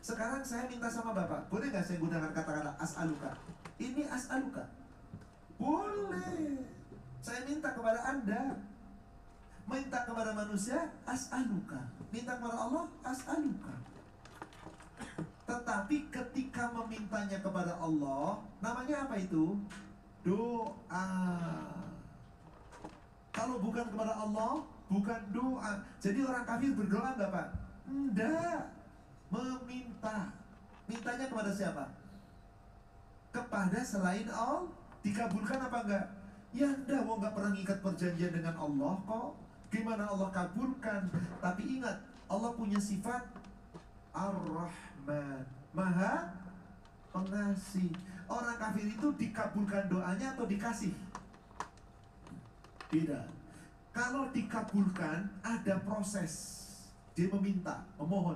Sekarang saya minta sama Bapak, boleh nggak saya gunakan kata-kata as'aluka? Ini as'aluka. Boleh. Saya minta kepada Anda. Minta kepada manusia, as'aluka. Minta kepada Allah, as'aluka. Tetapi ketika memintanya kepada Allah, namanya apa itu? Doa. Kalau bukan kepada Allah, bukan doa. Jadi orang kafir berdoa enggak, Pak? Enggak. Meminta. Mintanya kepada siapa? Kepada selain Allah. Dikabulkan apa enggak? Ya enggak, wong enggak pernah ngikat perjanjian dengan Allah kok. Gimana Allah kabulkan? Tapi ingat, Allah punya sifat Ar-Rahman, Maha Pengasih. Orang kafir itu dikabulkan doanya atau dikasih? Beda. Kalau dikabulkan ada proses, dia meminta, memohon.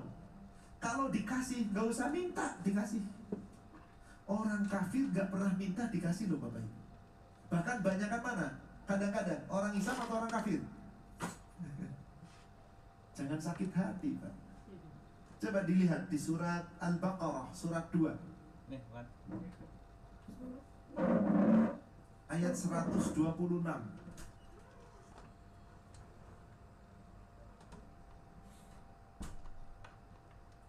Kalau dikasih, gak usah minta, dikasih. Orang kafir gak pernah minta, dikasih loh Bapak Ibu. Bahkan banyak kan mana? Kadang-kadang orang Islam atau orang kafir? Jangan sakit hati, Pak. Coba dilihat di surat Al-Baqarah, surat 2. Nih, kan. Ayat 126.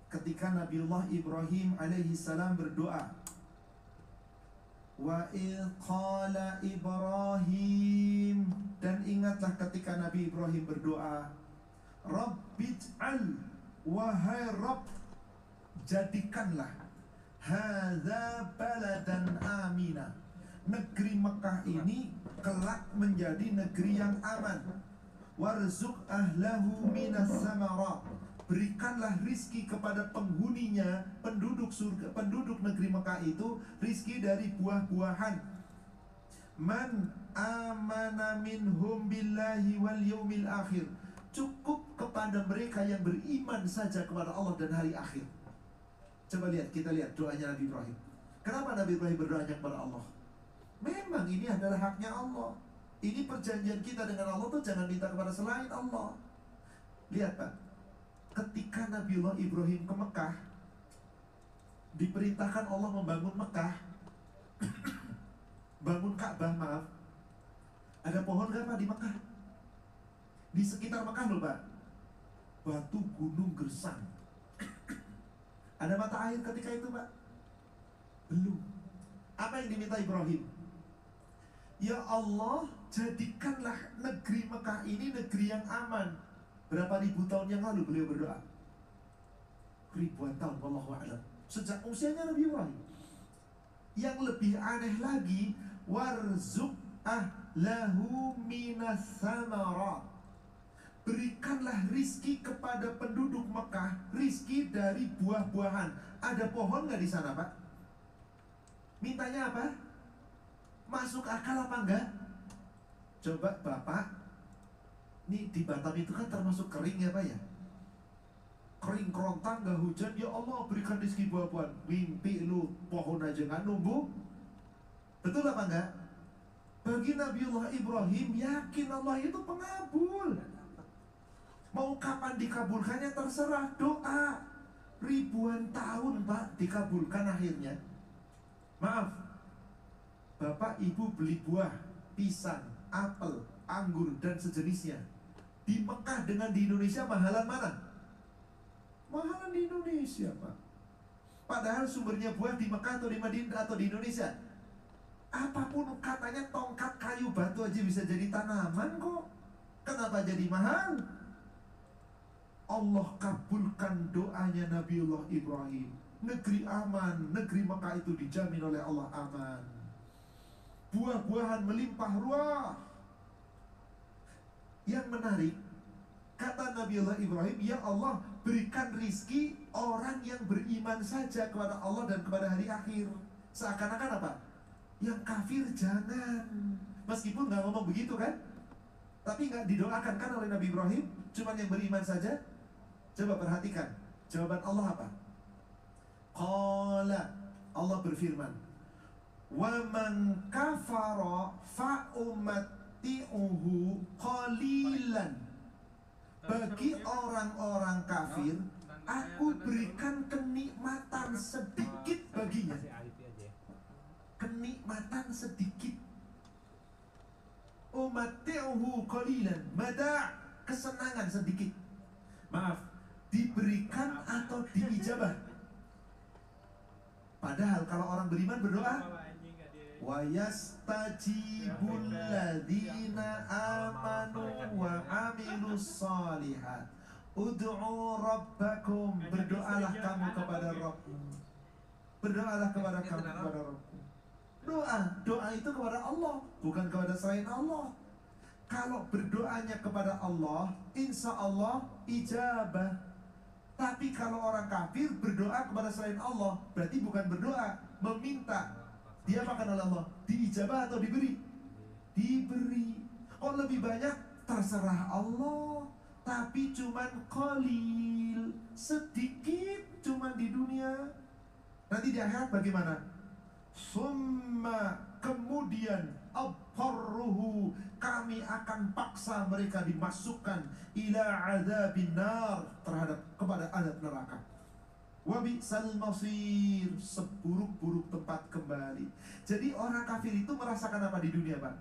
Ketika Nabiullah Ibrahim alaihi salam berdoa, wa qala Ibrahim, dan ingatlah ketika Nabi Ibrahim berdoa, Rabbij'al, wahai Rabb, jadikanlah hadza baladan amina, negeri Mekah ini kelak menjadi negeri yang aman. Warzuq ahlahu minas samarat, berikanlah rizki kepada penghuninya, penduduk surga, penduduk negeri Mekah itu, rizki dari buah-buahan. Man amana minhum billahi wal yaumil akhir, cukup kepada mereka yang beriman saja kepada Allah dan hari akhir. Coba lihat, kita lihat doanya Nabi Ibrahim. Kenapa Nabi Ibrahim berdoanya kepada Allah? Memang ini adalah haknya Allah. Ini perjanjian kita dengan Allah tuh jangan minta kepada selain Allah. Lihat Pak, ketika Nabiullah Ibrahim ke Mekah, diperintahkan Allah membangun Mekah, bangun Ka'bah, maaf. Ada pohon gak Pak di Mekah? Di sekitar Mekah loh Pak, batu gunung gersang. Ada mata air ketika itu Pak? Belum. Apa yang diminta Ibrahim? Ya Allah, jadikanlah negeri Mekah ini negeri yang aman. Berapa ribu tahun yang lalu beliau berdoa? Ribuan tahun, wallahu a'lam. Sejak usianya Nabi Ibrahim. Yang lebih aneh lagi, warzuq ahlahu minas samarat. Berikanlah rizki kepada penduduk Mekah, rizki dari buah-buahan. Ada pohon nggak di sana Pak? Mintanya apa? Masuk akal apa enggak? Coba Bapak, nih di Batam itu kan termasuk kering ya Pak ya? Kering kerontang, gak hujan. Ya Allah berikan rezeki buah-buahan. Mimpi lu, pohon aja gak numbuh. Betul apa enggak? Bagi Nabiullah Ibrahim, yakin Allah itu pengabul. Mau kapan dikabulkannya terserah. Doa ribuan tahun Pak dikabulkan akhirnya. Maaf, Bapak Ibu beli buah, pisang, apel, anggur, dan sejenisnya di Mekah dengan di Indonesia mahalan mana? Mahalan di Indonesia Pak. Padahal sumbernya buah di Mekah atau di Madinah atau di Indonesia. Apapun katanya tongkat kayu batu aja bisa jadi tanaman kok. Kenapa jadi mahal? Allah kabulkan doanya Nabiullah Ibrahim. Negeri aman, negeri Mekah itu dijamin oleh Allah aman. Buah-buahan melimpah ruah. Yang menarik, kata Nabiullah Ibrahim, ya Allah berikan rizki orang yang beriman saja kepada Allah dan kepada hari akhir. Seakan-akan apa? Yang kafir jangan. Meskipun nggak ngomong begitu kan, tapi nggak didoakan kan oleh Nabi Ibrahim, cuman yang beriman saja. Coba perhatikan jawaban Allah apa? Qala, Allah berfirman, wa man kafara fa umatti'uhu qalilan. Bagi orang-orang kafir, aku berikan kenikmatan sedikit baginya. Kenikmatan sedikit. Umatti'uhu qalilan, mada', kesenangan sedikit. Maaf, diberikan atau diijabah. Padahal kalau orang beriman berdoa, wa yastajibul ladzina amanu wa amilus shalihat. Ud'u rabbakum, berdoalah kamu kepada Rabbmu. Berdoalah kepada kamu kepada Rabbmu. Doa itu kepada Allah, bukan kepada selain Allah. Kalau berdoanya kepada Allah, insya Allah ijabah. Tapi kalau orang kafir berdoa kepada selain Allah, berarti bukan berdoa, meminta. Dia makan oleh Allah, diijabah atau diberi? Diberi. Oh lebih banyak, terserah Allah. Tapi cuman qalil, sedikit cuman di dunia. Nanti di akhirat bagaimana? Summa, kemudian abharruhu, kami akan paksa mereka dimasukkan ila adzabin nar, terhadap kepada azab neraka. Wa bi'sal masir, seburuk-buruk tempat kembali. Jadi orang kafir itu merasakan apa di dunia Pak?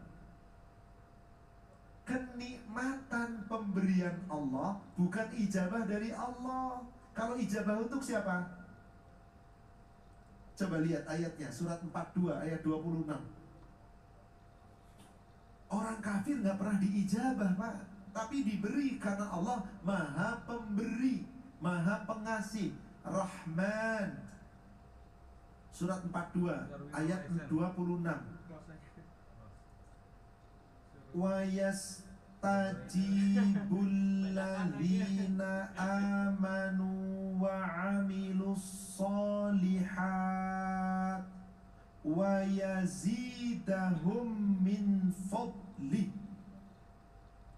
Kenikmatan pemberian Allah, bukan ijabah dari Allah. Kalau ijabah untuk siapa? Coba lihat ayatnya, surat 42 ayat 26. Orang kafir gak pernah diijabah Pak, tapi diberi karena Allah maha pemberi, maha pengasih, Rahman. Surat 42 ayat 26. Wa yastajibul ladzina amanu wa amilus shalihat wa yazidahum min fadli.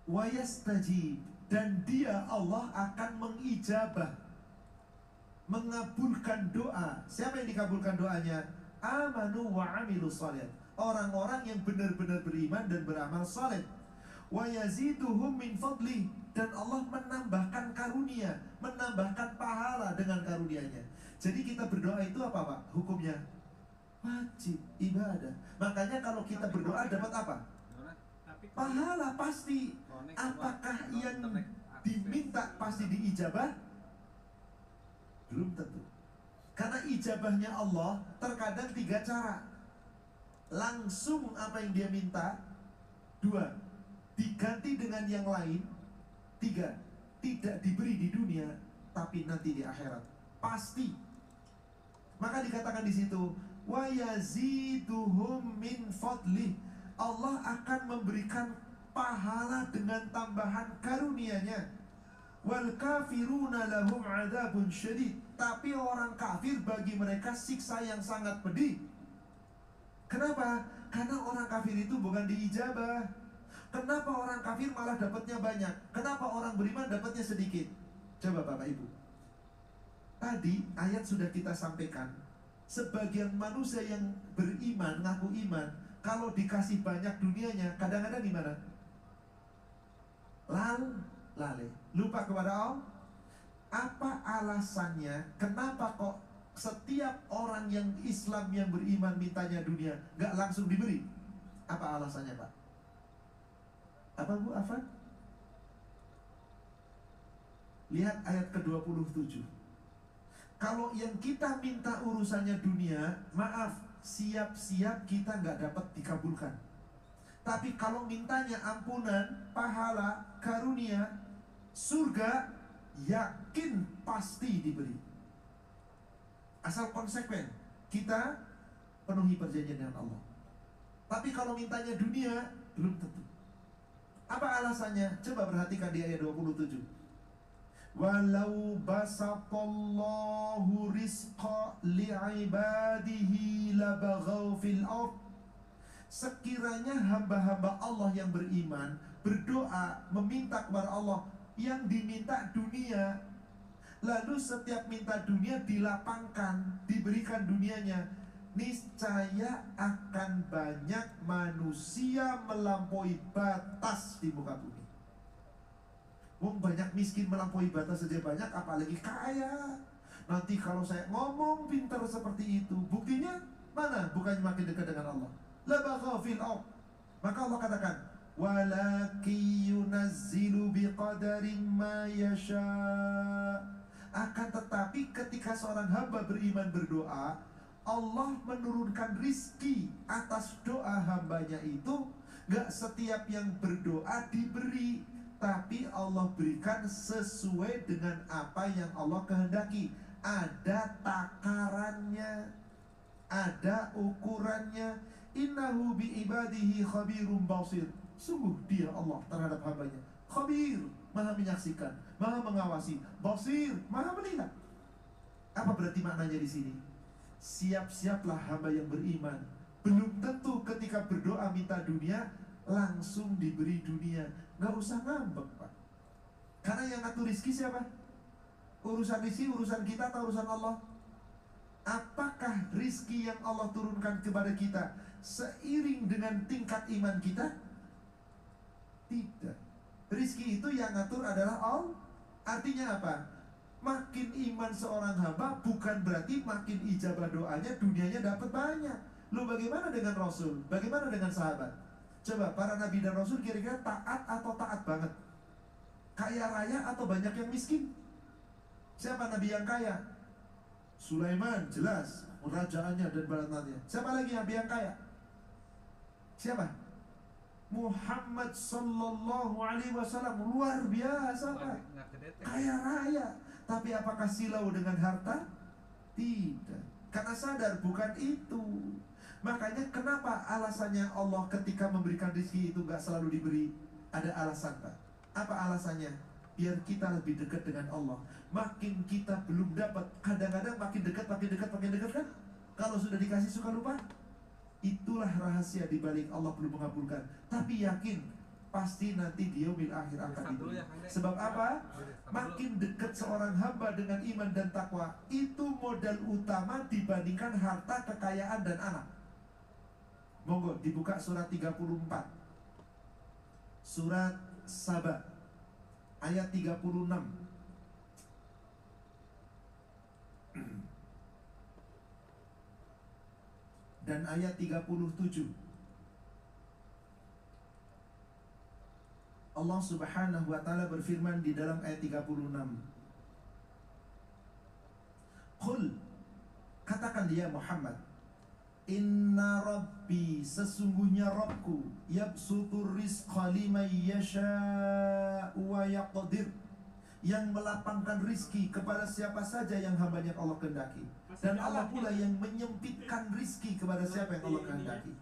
Wa yastajib, dan dia Allah akan mengijabah, mengabulkan doa. Siapa yang dikabulkan doanya? Amanu wa amilus shalihat. orang-orang yang benar-benar beriman dan beramal saleh. Wa yaziduhum min fadli, dan Allah menambahkan karunia, menambahkan pahala dengan karunia-Nya. Jadi kita berdoa itu apa, Pak? Hukumnya wajib ibadah. Makanya kalau kita berdoa dapat apa? Pahala pasti. Apakah yang diminta pasti diijabah? Belum tentu. Karena ijabahnya Allah terkadang 3 cara. Langsung apa yang dia minta. 2, diganti dengan yang lain. 3, tidak diberi di dunia, tapi nanti di akhirat. Pasti. Maka dikatakan di situ, wa yaziduhum min fadli. Allah akan memberikan pahala dengan tambahan karunia-Nya. Wal kafiruna lahum adzabun syadid. Tapi orang kafir, bagi mereka siksa yang sangat pedih. Kenapa? Karena orang kafir itu bukan diijabah. Kenapa orang kafir malah dapatnya banyak? Kenapa orang beriman dapatnya sedikit? Coba Bapak Ibu. Tadi ayat sudah kita sampaikan. Sebagian manusia yang beriman, ngaku iman, kalau dikasih banyak dunianya, kadang-kadang gimana? Lale, lupa kepada Allah. Apa alasannya? Kenapa kok setiap orang yang Islam yang beriman mintanya dunia, gak langsung diberi? Apa alasannya, Pak? Apa Bu Afan? Lihat ayat ke-27. Kalau yang kita minta urusannya dunia, maaf, siap-siap kita gak dapat dikabulkan. Tapi kalau mintanya ampunan, pahala, karunia, surga, yakin pasti diberi. Asal konsekuen, kita penuhi perjanjian dengan Allah. Tapi kalau mintanya dunia, belum tentu. Apa alasannya? Coba perhatikan di ayat 27. Walau basatallahu rizqa li'ibadihi labaghaw fil ard. Sekiranya hamba-hamba Allah yang beriman berdoa, meminta kepada Allah, yang diminta dunia, lalu setiap minta dunia dilapangkan, diberikan dunianya, niscaya akan banyak manusia melampaui batas di muka bumi. Wong banyak miskin melampaui batas saja banyak, apalagi kaya. Nanti kalau saya ngomong pintar seperti itu, buktinya mana? Bukannya makin dekat dengan Allah. La bagha fil ard. Maka Allah katakan, walaki yunazzilu biqadarin ma yasha. Akan tetapi ketika seorang hamba beriman berdoa, Allah menurunkan rizki atas doa hambanya itu. Gak setiap yang berdoa diberi, tapi Allah berikan sesuai dengan apa yang Allah kehendaki. Ada takarannya, ada ukurannya. Innahu bi'ibadihi khabirum basir. Sungguh dia Allah terhadap hambanya khabir, maha menyaksikan, maha mengawasi. Basir, maha melihat. Apa berarti maknanya di sini? Siap-siaplah hamba yang beriman. Belum tentu ketika berdoa minta dunia langsung diberi dunia. Gak usah ngambek, Pak. Karena yang ngatur rizki siapa? Urusan rizki, urusan kita atau urusan Allah? Apakah rizki yang Allah turunkan kepada kita seiring dengan tingkat iman kita? Tidak. Rizki itu yang ngatur adalah Allah. Artinya apa? Makin iman seorang hamba bukan berarti makin ijabah doanya, dunianya dapat banyak. Lu bagaimana dengan Rasul? Bagaimana dengan sahabat? Coba para nabi dan Rasul kira-kira taat atau taat banget? Kaya raya atau banyak yang miskin? Siapa nabi yang kaya? Sulaiman, jelas kerajaannya dan balanatnya. Siapa lagi nabi yang kaya? Siapa? Muhammad sallallahu alaihi wasallam. Luar biasa, Pak. Kaya raya. Tapi apakah silau dengan harta? Tidak. Karena sadar bukan itu. Makanya kenapa alasannya Allah ketika memberikan rezeki itu gak selalu diberi? Ada alasan, Pak. Apa alasannya? Biar kita lebih dekat dengan Allah. Makin kita belum dapat, kadang-kadang makin dekat kan? Kalau sudah dikasih suka lupa. Itulah rahasia di balik Allah belum mengabulkan. Tapi yakin pasti nanti di yaumil akhir akan diberi. Sebab apa? Makin dekat seorang hamba dengan iman dan takwa, itu modal utama dibandingkan harta, kekayaan dan anak. Monggo dibuka surat 34. Surat Saba ayat 36. Dan ayat 37. Allah Subhanahu wa taala berfirman di dalam ayat 36. Qul, katakan dia Muhammad, inna rabbi, sesungguhnya Rabbku, yabsutur rizqa liman yasha'u wa yaqdir, yang melapangkan rizki kepada siapa saja yang hambanya Allah kehendaki, dan Allah pula yang menyempitkan rizki kepada siapa yang Allah kehendaki.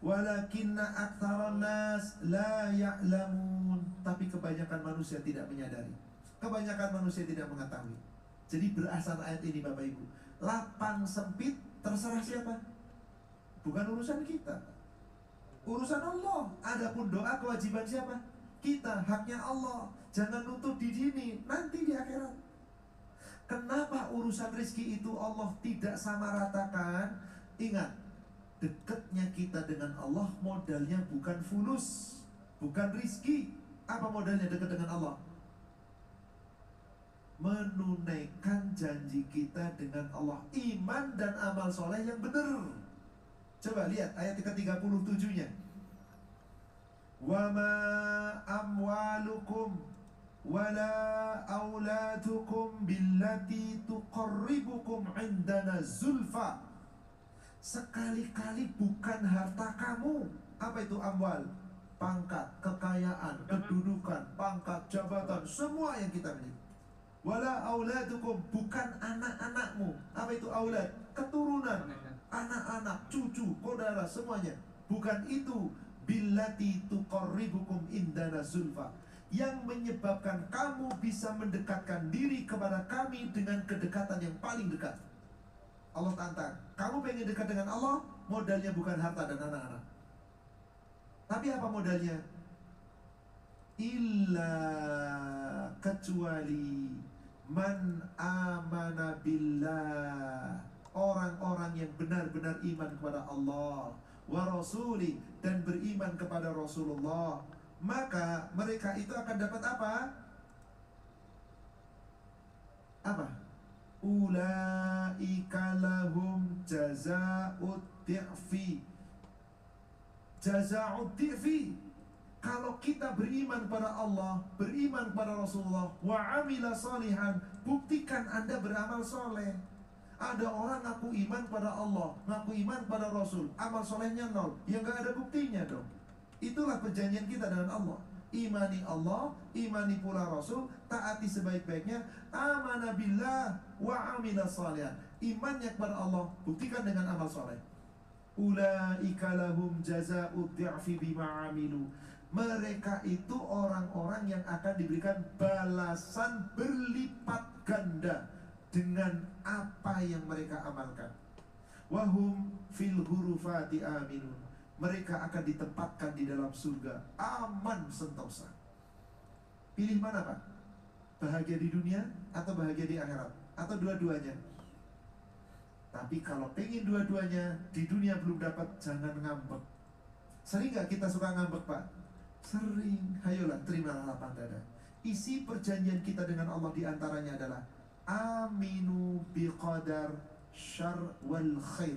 Walakinna aktsaran nas la ya'lamun, tapi kebanyakan manusia tidak menyadari, kebanyakan manusia tidak mengetahui. Jadi berasal ayat ini Bapak Ibu, lapang sempit terserah siapa, bukan urusan kita, urusan Allah. Adapun doa kewajiban siapa? Kita, haknya Allah. Jangan nuntut di sini, nanti di akhirat. Kenapa urusan rizki itu Allah tidak samaratakan? Ingat, dekatnya kita dengan Allah modalnya bukan fulus, bukan rizki. Apa modalnya dekat dengan Allah? Menunaikan janji kita dengan Allah, iman dan amal soleh yang benar. Coba lihat ayat ke-37-nya. Wa ma amwalukum wala auladukum billati tuqarribukum indana zulfa. Sekali-kali bukan harta kamu. Apa itu amwal? Pangkat, kekayaan, kedudukan, pangkat, jabatan, semua yang kita miliki. Wala auladukum, bukan anak-anakmu. Apa itu aulad? Keturunan, anak-anak, cucu, saudara, semuanya. Bukan itu. Billati tuqarribukum indana zulfa, yang menyebabkan kamu bisa mendekatkan diri kepada kami dengan kedekatan yang paling dekat. Allah tantang, kamu pengen dekat dengan Allah, modalnya bukan harta dan anak-anak. Tapi apa modalnya? Illa, kecuali man amana billah, orang-orang yang benar-benar iman kepada Allah wa rasuli, dan beriman kepada Rasulullah, maka mereka itu akan dapat apa? Apa? Ulaika lahum jazaa'ud di'fi. Jazaa'ud di'fi. Kalau kita beriman pada Allah, beriman pada Rasulullah, wa amila salihan, buktikan Anda beramal soleh. Ada orang ngaku iman pada Allah, ngaku iman pada Rasul, amal solehnya nol, ya gak ada buktinya dong. Itulah perjanjian kita dengan Allah. Imani Allah, imani pula Rasul, taati sebaik-baiknya, amana billah wa amila salihan. Imannya kepada Allah, buktikan dengan amal soleh. Ulaika lahum jazaa'ud di'fi bima amilu. Mereka itu orang-orang yang akan diberikan balasan berlipat ganda dengan apa yang mereka amalkan. Wahum fil hurufati aminun. Mereka akan ditempatkan di dalam surga, aman sentosa. Pilih mana Pak? Bahagia di dunia atau bahagia di akhirat? Atau dua-duanya? Tapi kalau pengen dua-duanya, di dunia belum dapat, jangan ngambek. Sering gak kita suka ngambek Pak? Sering. Hayolah, terimalah lapang dada. Isi perjanjian kita dengan Allah diantaranya adalah aminu biqadar syar wal khair.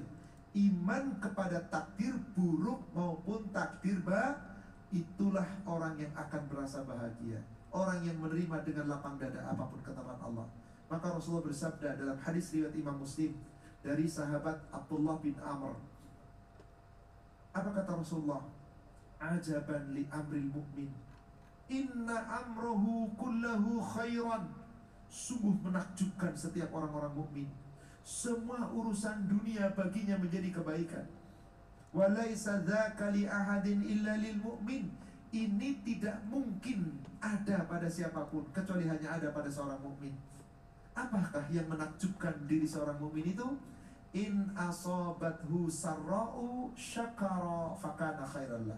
Iman kepada takdir buruk maupun takdir baik. Itulah orang yang akan merasa bahagia, orang yang menerima dengan lapang dada apapun ketetapan Allah. Maka Rasulullah bersabda dalam hadis riwayat Imam Muslim dari sahabat Abdullah bin Amr. Apa kata Rasulullah? Ajaban li amril mu'min, inna amruhu kullahu khairan. Sungguh menakjubkan setiap orang-orang mukmin, semua urusan dunia baginya menjadi kebaikan. Walaysa dzaka li ahadin illa lil mu'min. Ini tidak mungkin ada pada siapapun kecuali hanya ada pada seorang mukmin. Apakah yang menakjubkan diri seorang mukmin itu? In asabathu sarra'u syakara fakana khairallah.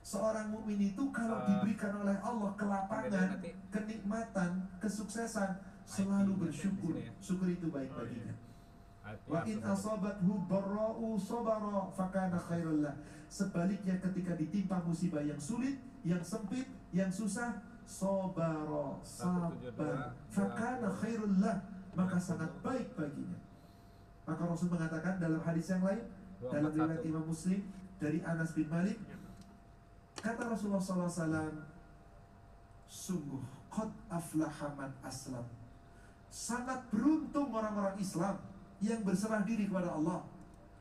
Seorang mukmin itu kalau diberikan oleh Allah kelapangan, kenikmatan, kesuksesan, selalu bersyukur. Syukur itu baik baginya. Wa in asabathu dharra'u sabara fakana khairul lah. Sebaliknya ketika ditimpa musibah yang sulit, yang sempit, yang susah, sabara, sabar, fakana khairul lah, maka sangat baik baginya. Maka Rasul mengatakan dalam hadis yang lain, dalam riwayat Imam Muslim dari Anas bin Malik, kata Rasulullah SAW, sungguh qad aflaha man aslam, sangat beruntung orang-orang Islam yang berserah diri kepada Allah.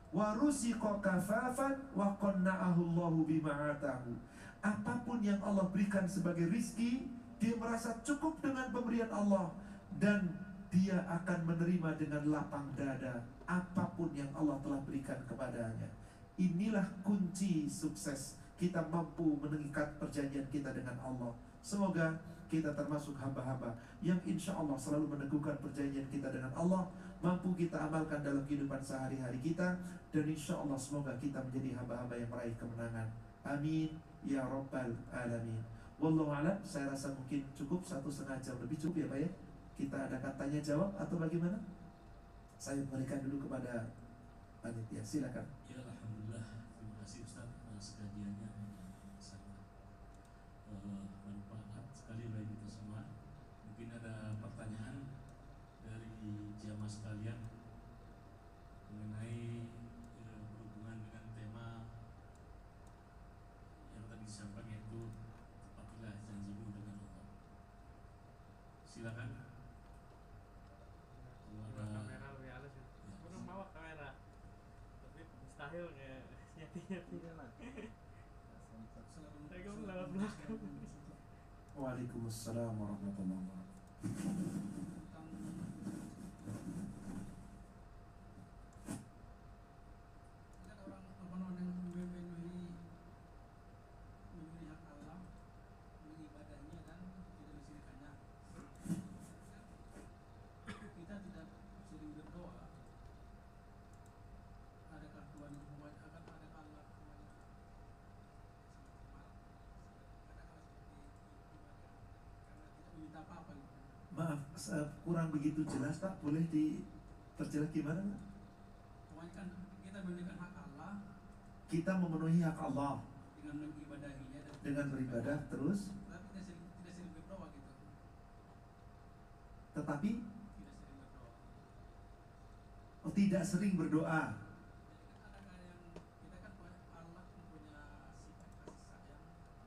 Wa rusiqa kafafan wa qanna'ahu Allahu bima atahu. Apapun yang Allah berikan sebagai rizki, dia merasa cukup dengan pemberian Allah, dan dia akan menerima dengan lapang dada apapun yang Allah telah berikan kepadanya. Inilah kunci sukses kita mampu mengikat perjanjian kita dengan Allah. Semoga kita termasuk hamba-hamba yang insya Allah selalu meneguhkan perjanjian kita dengan Allah, mampu kita amalkan dalam kehidupan sehari-hari kita, dan insya Allah semoga kita menjadi hamba-hamba yang meraih kemenangan. Amin ya rabbal alamin. Wallahu a'lam. Saya rasa mungkin cukup 1,5 jam lebih, cukup ya Pak ya. Kita adakan tanya jawab atau bagaimana? Saya berikan dulu kepada panitia, silakan. Ya, alhamdulillah, terima kasih Ustaz atas kajiannya, sangat bermanfaat sekali bagi kita semua. Mungkin ada pertanyaan dari jamaah sekalian mengenai berhubungan dengan tema yang tadi disampaikan, yaitu tepatilah janjimu dengan Allah. Silakan. Kamera lebih halus ya. Belum bawa kamera, tapi mustahil kayak nyati-nyati. Saya kamu lewat belakang. Waalaikumsalam warahmatullahi wabarakatuh. Maaf, kurang begitu jelas Pak, boleh diperjelas gimana Pak? Kan kita menunaikan hak Allah, kita memenuhi hak Allah dengan mengibadahinya, dengan beribadah terus, tapi tidak sering berdoa gitu. Tetapi Tidak sering berdoa. tidak sering berdoa. Jadi kan ada yang kita kan Allah punya sifat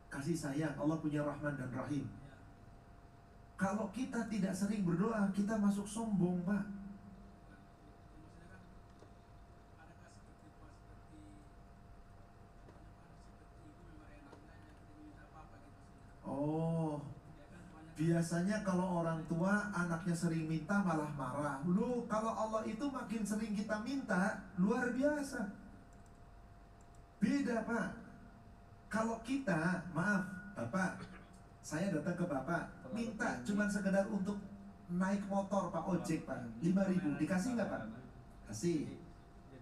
Kasih sayang, Allah punya Rahman dan Rahim. ya. Kalau kita tidak sering berdoa, kita masuk sombong Pak. Maksudnya kan adakah seperti itu memang enaknya yang kita minta apa gitu sih. Oh, Ya kan banyak biasanya kalau orang tua anaknya sering minta malah marah. Lu kalau Allah itu makin sering kita minta, luar biasa. Beda Pak. Kalau kita, maaf Bapak, saya datang ke Bapak, minta cuman sekedar untuk naik motor Pak, ojek Pak, 5.000, dikasih nggak Pak? Kasih.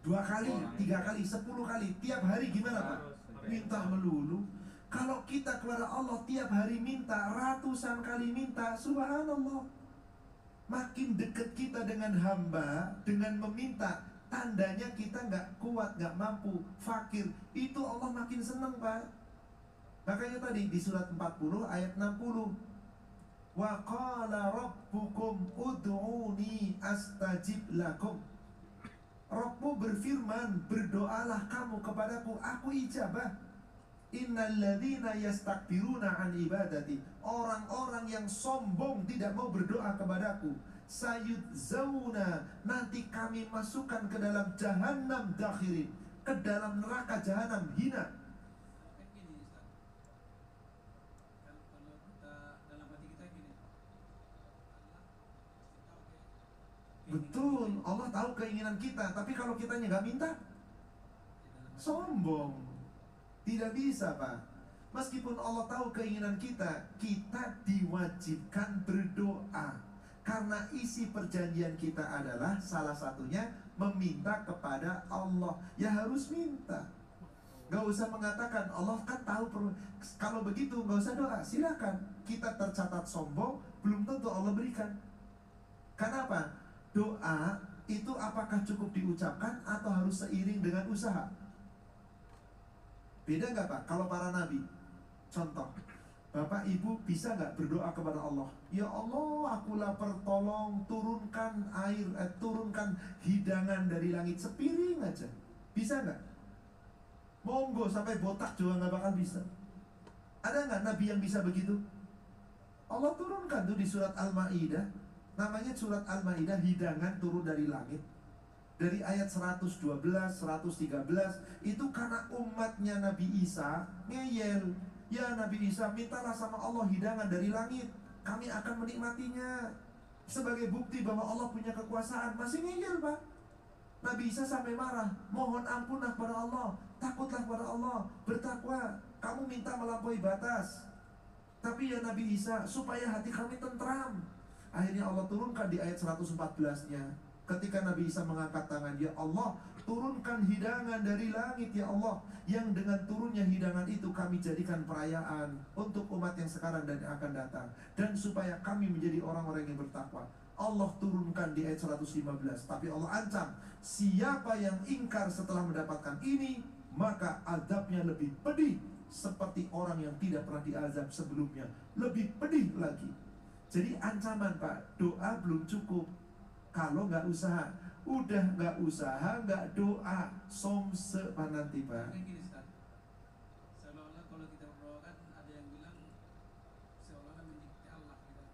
2 kali, 3 kali, 10 kali, tiap hari gimana Pak? Minta melulu. Kalau kita kepada Allah tiap hari minta, ratusan kali minta, subhanallah. Makin dekat kita dengan hamba, dengan meminta, tandanya kita nggak kuat, nggak mampu, fakir. Itu Allah makin senang Pak. Makanya tadi di surat 40 ayat 60, wa qala rabbukum ud'uni astajib lakum. Rabbmu berfirman, berdoalah kamu kepadaku, aku ijabah. Innal ladzina yastakbiruna an ibadati, orang-orang yang sombong tidak mau berdoa kepadaku, sayudzawna, nanti kami masukkan ke dalam jahannam dakhirin, ke dalam neraka jahanam hina. kan gini Ustaz. Kalau kita dalam hati kita gini, Allah pasti tahu Betul, Allah tahu keinginan kita, tapi kalau kitanya nggak minta, sombong. Tidak bisa Pak. Meskipun Allah tahu keinginan kita, kita diwajibkan berdoa. Karena isi perjanjian kita adalah salah satunya meminta kepada Allah. Ya harus minta. Gak usah mengatakan Allah kan tahu. Kalau begitu gak usah doa, silakan. Kita tercatat sombong, belum tentu Allah berikan. Kenapa? Doa itu apakah cukup diucapkan atau harus seiring dengan usaha? Beda nggak Pak? Kalau para nabi, contoh, Bapak Ibu bisa nggak berdoa kepada Allah? Ya Allah, aku lapar, tolong turunkan air, turunkan hidangan dari langit sepiring aja. Bisa nggak? Monggo, sampai botak juga nggak bakal bisa. Ada nggak nabi yang bisa begitu? Allah turunkan tuh di surat Al-Ma'idah. Namanya surat Al-Ma'idah, hidangan turun dari langit. Dari ayat 112, 113, itu karena umatnya Nabi Isa ngeyel. Ya Nabi Isa, mintalah sama Allah hidangan dari langit, kami akan menikmatinya. Sebagai bukti bahwa Allah punya kekuasaan. Masih ngeyel Pak. Nabi Isa sampai marah, mohon ampunlah kepada Allah, takutlah kepada Allah, bertakwa, kamu minta melampaui batas. Tapi ya Nabi Isa, supaya hati kami tentram. Akhirnya Allah turunkan di ayat 114-nya. Ketika Nabi Isa mengangkat tangan, ya Allah, turunkan hidangan dari langit ya Allah, yang dengan turunnya hidangan itu kami jadikan perayaan untuk umat yang sekarang dan yang akan datang, dan supaya kami menjadi orang-orang yang bertakwa. Allah turunkan di ayat 115. Tapi Allah ancam, siapa yang ingkar setelah mendapatkan ini, maka azabnya lebih pedih, seperti orang yang tidak pernah diazab sebelumnya. Lebih pedih lagi. Jadi ancaman Pak, doa belum cukup kalau nggak usaha. Udah nggak usaha, nggak doa, somse Pak nanti Pak. Mungkin gini Ustaz, seolah-olah kalau kita berdoa kan ada yang bilang seolah-olah mendikte Allah gitu.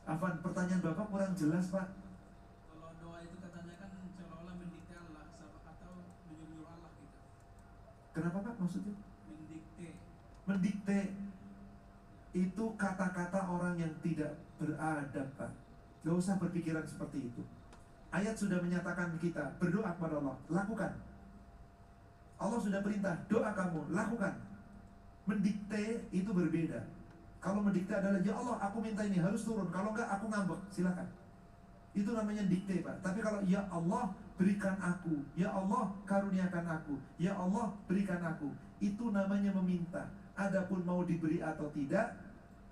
Afan, pertanyaan Bapak kurang jelas Pak. Kalau doa itu katanya kan seolah-olah mendikte Allah atau menyuruh Allah gitu. Kenapa Pak maksudnya? Mendikte. Mendikte itu kata-kata orang yang tidak beradab Pak. Gak usah berpikiran seperti itu. Ayat sudah menyatakan kita berdoa kepada Allah, lakukan. Allah sudah perintah, doa kamu, lakukan. Mendikte itu berbeda. Kalau mendikte adalah, ya Allah aku minta ini harus turun, kalau enggak aku ngambek, silakan. Itu namanya dikte Pak. Tapi kalau ya Allah berikan aku, ya Allah karuniakan aku, ya Allah berikan aku, itu namanya meminta. Adapun mau diberi atau tidak,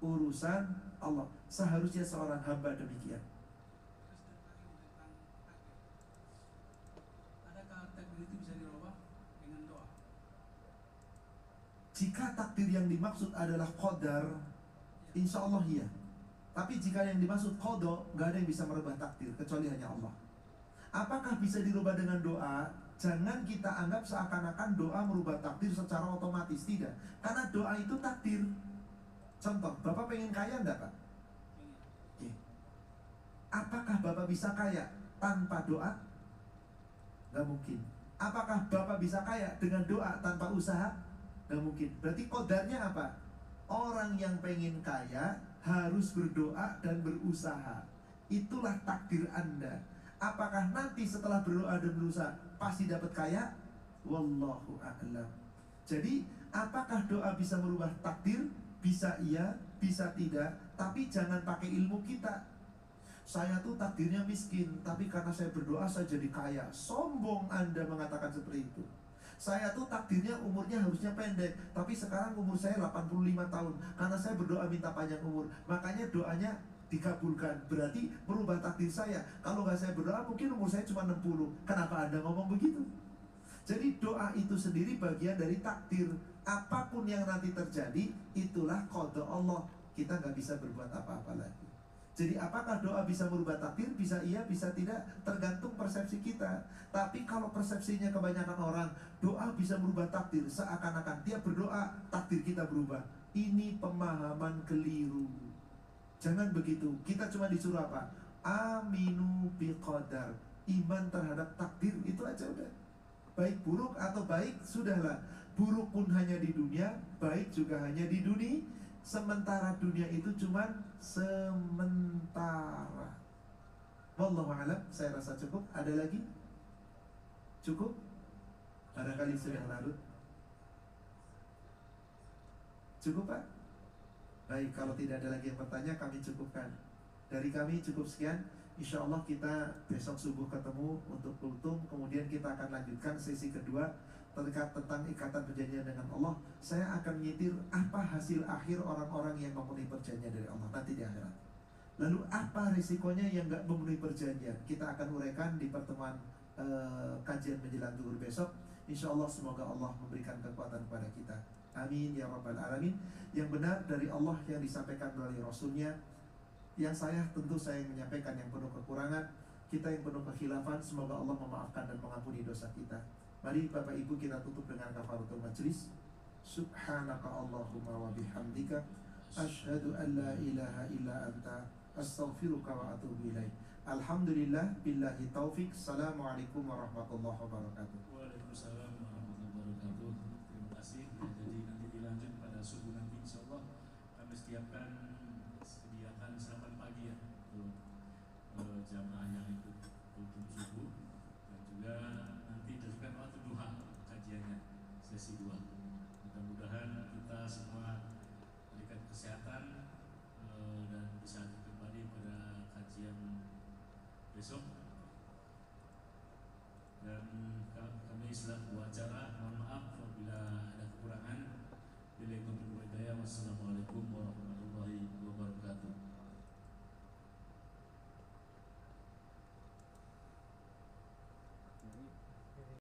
urusan Allah. Seharusnya seorang hamba demikian. Adakah takdir itu bisa dirubah dengan doa? Jika takdir yang dimaksud adalah qadar, insya Allah iya. Tapi jika yang dimaksud qada, gak ada yang bisa merubah takdir kecuali hanya Allah. Apakah bisa dirubah dengan doa? Jangan kita anggap seakan-akan doa merubah takdir secara otomatis. Tidak. Karena doa itu takdir. Contoh, Bapak pengen kaya enggak Pak? Oke. Apakah Bapak bisa kaya tanpa doa? Gak mungkin. Apakah Bapak bisa kaya dengan doa tanpa usaha? Gak mungkin. Berarti kodarnya apa? Orang yang pengen kaya harus berdoa dan berusaha. Itulah takdir Anda. Apakah nanti setelah berdoa dan berusaha pasti dapat kaya? Wallahu a'lam. Jadi apakah doa bisa merubah takdir? Bisa iya, bisa tidak. Tapi jangan pakai ilmu kita. Saya tuh takdirnya miskin, tapi karena saya berdoa saya jadi kaya. Sombong Anda mengatakan seperti itu. Saya tuh takdirnya umurnya harusnya pendek, tapi sekarang umur saya 85 tahun. Karena saya berdoa minta panjang umur, makanya doanya dikabulkan. Berarti merubah takdir saya. Kalau nggak saya berdoa mungkin umur saya cuma 60. Kenapa Anda ngomong begitu? Jadi doa itu sendiri bagian dari takdir. Apapun yang nanti terjadi, itulah qada Allah. Kita nggak bisa berbuat apa-apa lagi. Jadi apakah doa bisa merubah takdir? Bisa iya, bisa tidak, tergantung persepsi kita. Tapi kalau persepsinya kebanyakan orang, doa bisa merubah takdir, seakan-akan dia berdoa, takdir kita berubah. Ini pemahaman keliru. Jangan begitu. Kita cuma disuruh apa? Aminu biqadar. Iman terhadap takdir, itu aja udah. Baik buruk atau baik, sudahlah. Buruk pun hanya di dunia, baik juga hanya di dunia. Sementara dunia itu cuman sementara. Wallahu a'lam. Saya rasa cukup. Ada lagi? Cukup? Barangkali sudah larut. Cukup Pak? Baik, kalau tidak ada lagi yang bertanya, kami cukupkan. Dari kami cukup sekian. Insya Allah kita besok subuh ketemu untuk kultum. Kemudian kita akan lanjutkan sesi kedua terkait tentang ikatan perjanjian dengan Allah. Saya akan menyitir apa hasil akhir orang-orang yang memenuhi perjanjian dari Allah nanti di akhirat. Lalu apa risikonya yang nggak memenuhi perjanjian? Kita akan uraikan di pertemuan kajian menjelang zuhur besok. Insya Allah semoga Allah memberikan kekuatan kepada kita. Amin ya rabbal alamin. Yang benar dari Allah yang disampaikan melalui Rasulnya. Yang saya tentu saya yang menyampaikan yang penuh kekurangan. Kita yang penuh kekhilafan, semoga Allah memaafkan dan mengampuni dosa kita. Mari Bapak Ibu kita tutup dengan kafaratul majlis. Subhanaka Allahumma wa bihamdika asyhadu an la ilaha illa anta astaghfiruka wa atubu ilaik. Alhamdulillah billahi taufik. Assalamualaikum warahmatullahi wabarakatuh. Waalaikumsalam warahmatullahi wabarakatuh. Terima kasih. Jadi nanti dilanjut pada subuh nanti insyaallah kami sediakan sarapan pagi ya untuk jamaah yang ikut untuk subuh, dan juga nanti dilakukan waktu duha kajiannya sesi 2. Mudah-mudahan kita semua diberikan kesehatan dan bisa kembali pada kajian besok. Dan kami selaku wajah